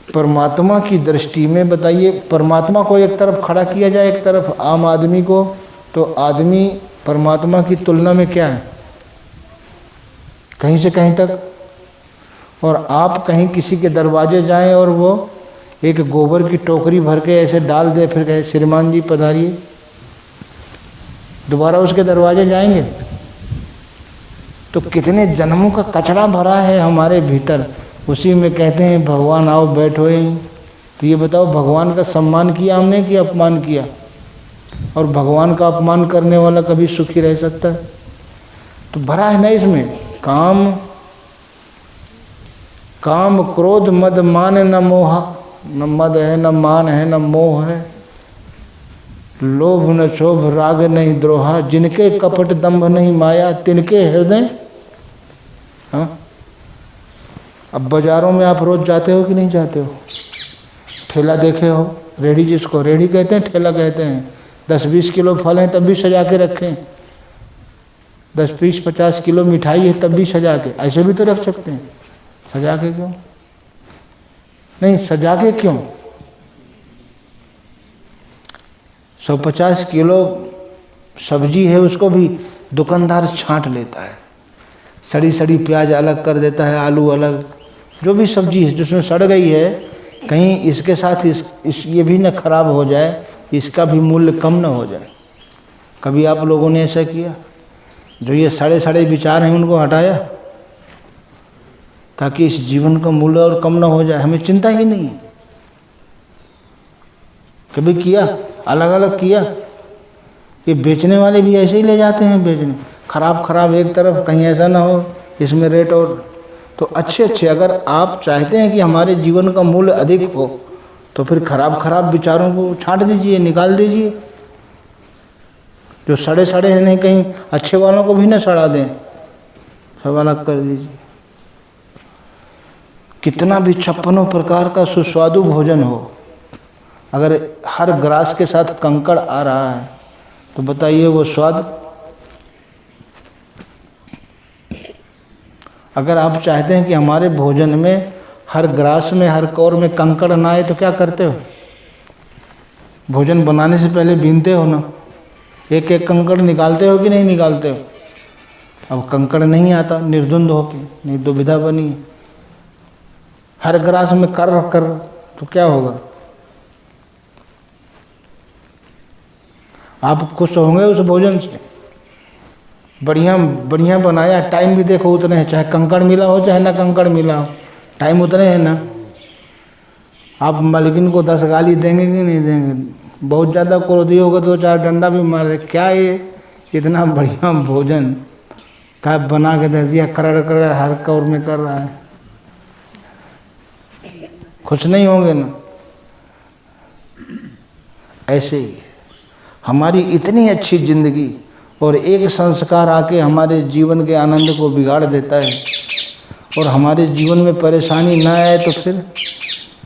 A: परमात्मा की दृष्टि में बताइए, परमात्मा को एक तरफ खड़ा किया जाए, एक तरफ आम आदमी को, तो आदमी परमात्मा की तुलना में क्या है? कहीं से कहीं तक। और आप कहीं किसी के दरवाजे जाएं और वो एक गोबर की टोकरी भर के ऐसे डाल दे, फिर कहे श्रीमान जी पधारिए, दोबारा उसके दरवाजे जाएंगे? तो कितने जन्मों का कचरा भरा है हमारे भीतर, उसी में कहते हैं भगवान आओ बैठो ही। तो ये बताओ, भगवान का सम्मान किया हमने कि अपमान किया? और भगवान का अपमान करने वाला कभी सुखी रह सकता है? तो भरा है ना इसमें काम क्रोध मद मान न मोहा। न मद है, न मान है, न मोह है। लोभ न क्षोभ राग नहीं द्रोहा। जिनके कपट दंभ नहीं माया, तिनके हृदय। हाँ, अब बाजारों में आप रोज जाते हो कि नहीं जाते हो? ठेला देखे हो, रेडी, जिसको रेडी कहते हैं, ठेला कहते हैं। 10-20 किलो फल हैं तब भी सजा के रखें, 10-20-50 किलो मिठाई है तब भी सजा के। ऐसे भी तो रख सकते हैं, सजा के क्यों नहीं? सजा के क्यों? 150 किलो सब्जी है, उसको भी दुकानदार छांट लेता है, सड़ी सड़ी प्याज अलग कर देता है, आलू अलग, जो भी सब्जी है जिसमें सड़ गई है, कहीं इसके साथ ये भी न खराब हो जाए, इसका भी मूल्य कम न हो जाए। कभी आप लोगों ने ऐसा किया? जो ये सड़े सड़े विचार हैं उनको हटाया, ताकि इस जीवन का मूल्य और कम न हो जाए। हमें चिंता ही नहीं है। कभी किया? अलग अलग किया? ये बेचने वाले भी ऐसे ही ले जाते हैं बेचने, खराब खराब एक तरफ, कहीं ऐसा ना हो इसमें रेट और। तो अच्छे अच्छे, अगर आप चाहते हैं कि हमारे जीवन का मूल्य अधिक हो, तो फिर खराब खराब विचारों को छांट दीजिए, निकाल दीजिए। जो सड़े सड़े हैं, नहीं कहीं अच्छे वालों को भी न सड़ा दें, सब अलग कर दीजिए। कितना भी 56 प्रकार का सुस्वादु भोजन हो, अगर हर ग्रास के साथ कंकड़ आ रहा है, तो बताइए वो स्वाद। अगर आप चाहते हैं कि हमारे भोजन में हर ग्रास में, हर कौर में कंकड़ ना आए तो क्या करते हो? भोजन बनाने से पहले बीनते हो ना, एक एक कंकड़ निकालते हो कि नहीं निकालते हो? अब कंकड़ नहीं आता, निर्द्वंद होके, नहीं दुविधा बनी है। हर ग्रास में कर कर तो क्या होगा? आप खुश होंगे उस भोजन से, बढ़िया बढ़िया बनाया, टाइम भी देखो उतने है, चाहे कंकड़ मिला हो चाहे ना कंकड़ मिला हो, टाइम उतने है ना। आप मालिकिन को 10 गाली देंगे कि नहीं देंगे? बहुत ज़्यादा क्रोधी होगा तो 4 डंडा भी मार दे, क्या ये इतना बढ़िया भोजन का बना के दे दिया, करड़ करड़ हर कौर में कर रहा है, खुश नहीं होंगे ना। ऐसे ही हमारी इतनी अच्छी जिंदगी और एक संस्कार आके हमारे जीवन के आनंद को बिगाड़ देता है, और हमारे जीवन में परेशानी ना आए तो फिर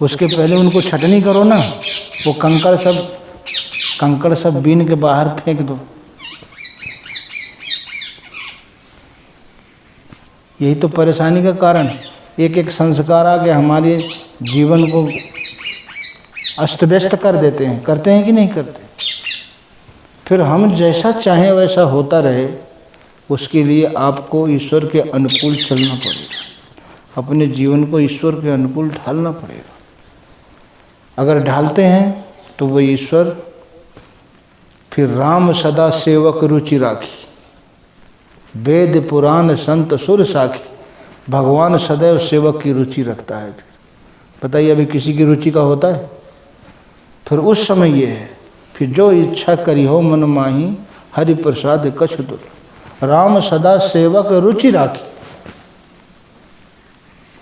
A: उसके पहले उनको छटनी करो ना, वो कंकड़ सब बीन के बाहर फेंक दो। यही तो परेशानी का कारण, एक एक संस्कार आके हमारे जीवन को अस्त व्यस्त कर देते हैं। करते हैं कि नहीं करते? फिर हम जैसा चाहें वैसा होता रहे, उसके लिए आपको ईश्वर के अनुकूल चलना पड़ेगा, अपने जीवन को ईश्वर के अनुकूल ढालना पड़ेगा। अगर ढालते हैं तो वो ईश्वर फिर राम सदा सेवक रुचि राखी, वेद पुराण संत सुर साखी, भगवान सदैव सेवक की रुचि रखता है। फिर बताइए, अभी किसी की रुचि का होता है? फिर उस समय ये है, फिर जो इच्छा करी हो मन माही, हरि प्रसाद कछ दुर, राम सदा सेवक रुचि राखी।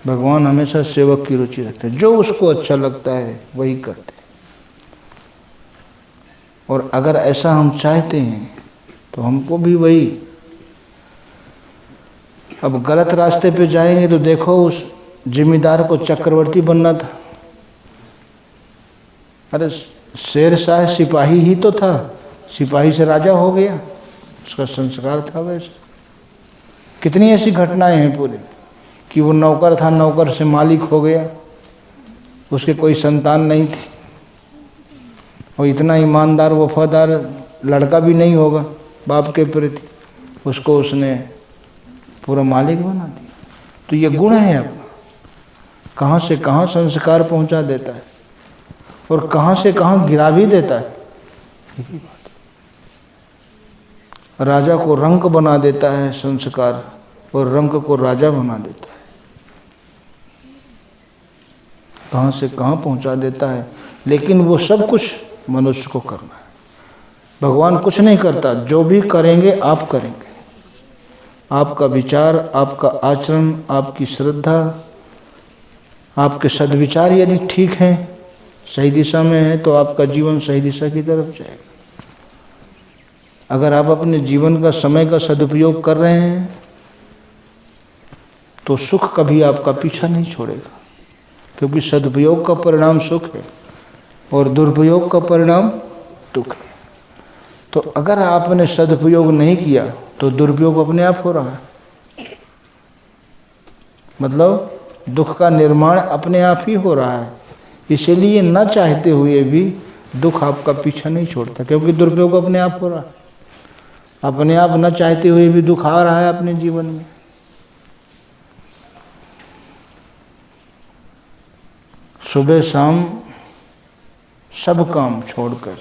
A: भगवान हमेशा सेवक की रुचि रखते हैं, जो उसको अच्छा लगता है वही करते हैं। और अगर ऐसा हम चाहते हैं तो हमको भी वही, अब गलत रास्ते पे जाएंगे तो देखो, उस जिम्मेदार को चक्रवर्ती बनना था। अरे शेरशाह सिपाही ही तो था, सिपाही से राजा हो गया, उसका संस्कार था वैसे। कितनी ऐसी घटनाएं हैं पूरे, कि वो नौकर था, नौकर से मालिक हो गया, उसके कोई संतान नहीं थी, और इतना ईमानदार वफादार लड़का भी नहीं होगा बाप के प्रति, उसको उसने पूरा मालिक बना दिया। तो ये गुण है अपना, कहाँ से कहाँ संस्कार पहुँचा देता है और कहाँ से कहाँ गिरा भी देता है। यही बात, राजा को रंक बना देता है संस्कार, और रंक को राजा बना देता है, कहाँ से कहाँ पहुँचा देता है। लेकिन वो सब कुछ मनुष्य को करना है, भगवान कुछ नहीं करता, जो भी करेंगे आप करेंगे। आपका विचार, आपका आचरण, आपकी श्रद्धा, आपके सद्विचार यदि ठीक हैं, सही दिशा में है, तो आपका जीवन सही दिशा की तरफ जाएगा। अगर आप अपने जीवन का समय का सदुपयोग कर रहे हैं तो सुख कभी आपका पीछा नहीं छोड़ेगा, क्योंकि सदुपयोग का परिणाम सुख है और दुरुपयोग का परिणाम दुख है। तो अगर आपने सदुपयोग नहीं किया तो दुरुपयोग अपने आप हो रहा है, मतलब दुख का निर्माण अपने आप ही हो रहा है। इसीलिए न चाहते हुए भी दुख आपका पीछा नहीं छोड़ता, क्योंकि दुरुपयोग अपने आप हो रहा है। अपने आप न चाहते हुए भी दुख आ रहा है अपने जीवन में। सुबह शाम सब काम छोड़कर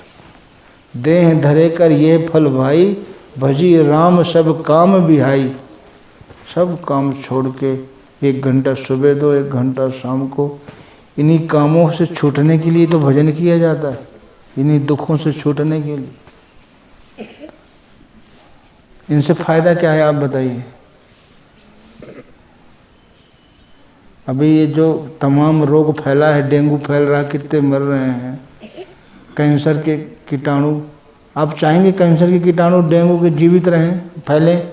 A: देह धरे कर ये फल भाई, भजी राम सब काम बिहाई। सब काम छोड़ के 1 घंटा सुबह दो, 1 घंटा शाम को। इन्हीं कामों से छूटने के लिए तो भजन किया जाता है, इन्हीं दुखों से छूटने के लिए। इनसे फायदा क्या है आप बताइए? अभी ये जो तमाम रोग फैला है, डेंगू फैल रहा है, कितने मर रहे हैं, कैंसर के कीटाणु। आप चाहेंगे कैंसर के कीटाणु डेंगू के जीवित रहें, फैलें?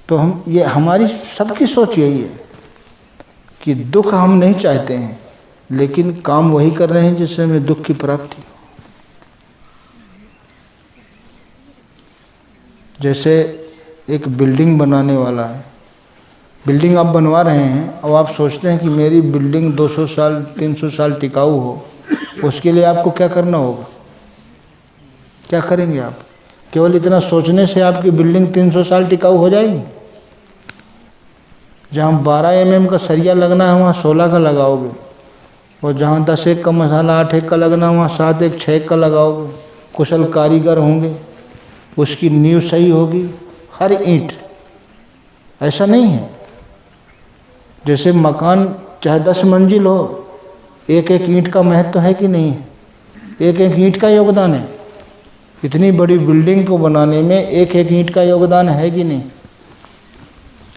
A: तो हम ये हमारी सबकी सोच यही है कि दुख हम नहीं चाहते हैं, लेकिन काम वही कर रहे हैं जिससे हमें दुख की प्राप्ति हो। जैसे एक बिल्डिंग बनाने वाला है, बिल्डिंग आप बनवा रहे हैं और आप सोचते हैं कि मेरी बिल्डिंग 200 साल 300 साल टिकाऊ हो, उसके लिए आपको क्या करना होगा? क्या करेंगे आप? केवल इतना सोचने से आपकी बिल्डिंग 300 साल टिकाऊ हो जाएगी? जहाँ 12 mm का सरिया लगना है वहाँ 16 का लगाओगे, और जहाँ 10 एक का मसाला 8 एक का लगना है वहाँ 7 एक 6 एक का लगाओगे। कुशल कारीगर होंगे, उसकी नींव सही होगी, हर ईंट। ऐसा नहीं है जैसे मकान चाहे 10 मंजिल हो, एक एक ईंट का महत्व है कि नहीं है? एक एक ईंट का योगदान है। इतनी बड़ी बिल्डिंग को बनाने में एक एक ईंट का योगदान है कि नहीं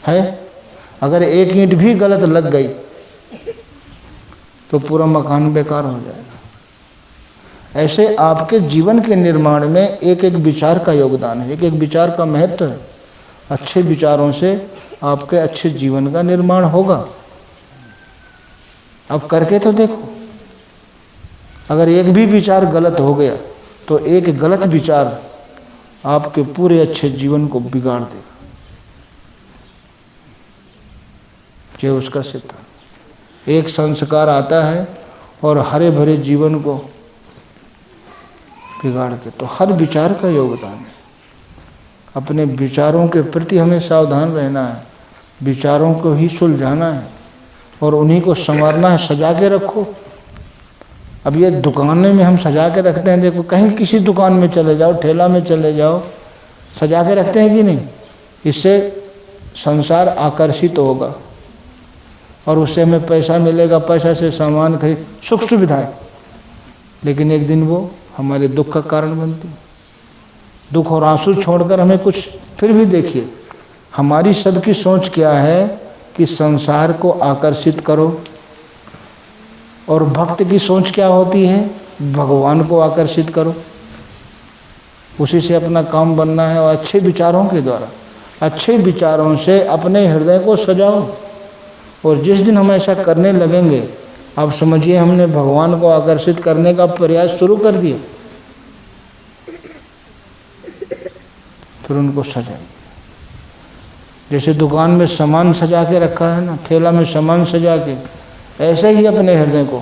A: है? अगर एक ईंट भी गलत लग गई तो पूरा मकान बेकार हो जाएगा। ऐसे आपके जीवन के निर्माण में एक एक विचार का योगदान है, एक एक विचार का महत्व है। अच्छे विचारों से आपके अच्छे जीवन का निर्माण होगा। अब करके तो देखो, अगर एक भी विचार गलत हो गया तो एक गलत विचार आपके पूरे अच्छे जीवन को बिगाड़ देगा। ये उसका सिद्धांत। एक संस्कार आता है और हरे भरे जीवन को बिगाड़ के, तो हर विचार का योगदान है। अपने विचारों के प्रति हमें सावधान रहना है, विचारों को ही सुलझाना है और उन्हीं को संवारना है। सजा के रखो। अब ये दुकानें में हम सजा के रखते हैं, देखो कहीं किसी दुकान में चले जाओ, ठेला में चले जाओ, सजा के रखते हैं कि नहीं? इससे संसार आकर्षित होगा और उससे हमें पैसा मिलेगा, पैसा से सामान खरीद, सुख सुविधाएं, लेकिन एक दिन वो हमारे दुख का कारण बनती है। दुख और आंसू छोड़कर हमें कुछ, फिर भी देखिए हमारी सबकी सोच क्या है कि संसार को आकर्षित करो, और भक्त की सोच क्या होती है? भगवान को आकर्षित करो, उसी से अपना काम बनना है। और अच्छे विचारों के द्वारा, अच्छे विचारों से अपने हृदय को सजाओ। और जिस दिन हम ऐसा करने लगेंगे, आप समझिए हमने भगवान को आकर्षित करने का प्रयास शुरू कर दिया। फिर उनको सजाइए। जैसे दुकान में सामान सजा के रखा है ना, ठेला में सामान सजा के, ऐसे ही अपने हृदय को,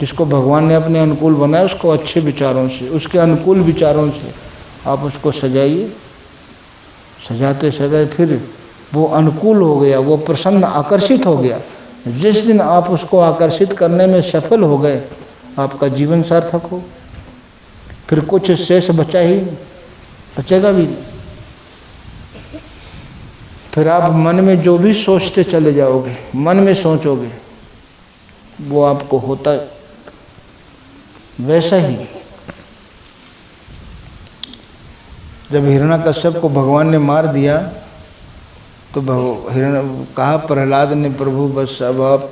A: जिसको भगवान ने अपने अनुकूल बनाया, उसको अच्छे विचारों से, उसके अनुकूल विचारों से आप उसको सजाइए। सजाते सजाते फिर वो अनुकूल हो गया, वो प्रसन्न, आकर्षित हो गया। जिस दिन आप उसको आकर्षित करने में सफल हो गए, आपका जीवन सार्थक हो। फिर कुछ शेष बचा ही नहीं, बचेगा भी नहीं। फिर आप मन में जो भी सोचते चले जाओगे, मन में सोचोगे, वो आपको होता वैसा ही। जब हिरण्यकश्यप को भगवान ने मार दिया तो कहा प्रहलाद ने, प्रभु बस अब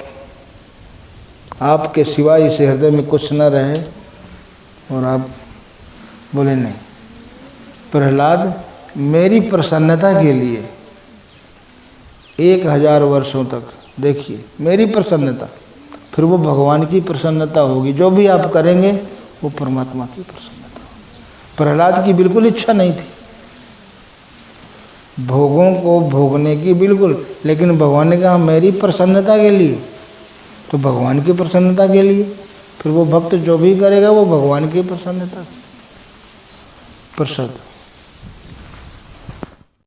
A: आपके सिवाय इस हृदय में कुछ न रहे। और आप बोले नहीं, प्रहलाद मेरी प्रसन्नता के लिए 1000 वर्षों तक देखिए, मेरी प्रसन्नता, फिर वो भगवान की प्रसन्नता होगी। जो भी आप करेंगे वो परमात्मा की प्रसन्नता होगी। प्रहलाद की बिल्कुल इच्छा नहीं थी भोगों को भोगने की, बिल्कुल, लेकिन भगवान ने कहा मेरी प्रसन्नता के लिए, तो भगवान की प्रसन्नता के लिए फिर वो भक्त जो भी करेगा वो भगवान की प्रसन्नता प्रसाद।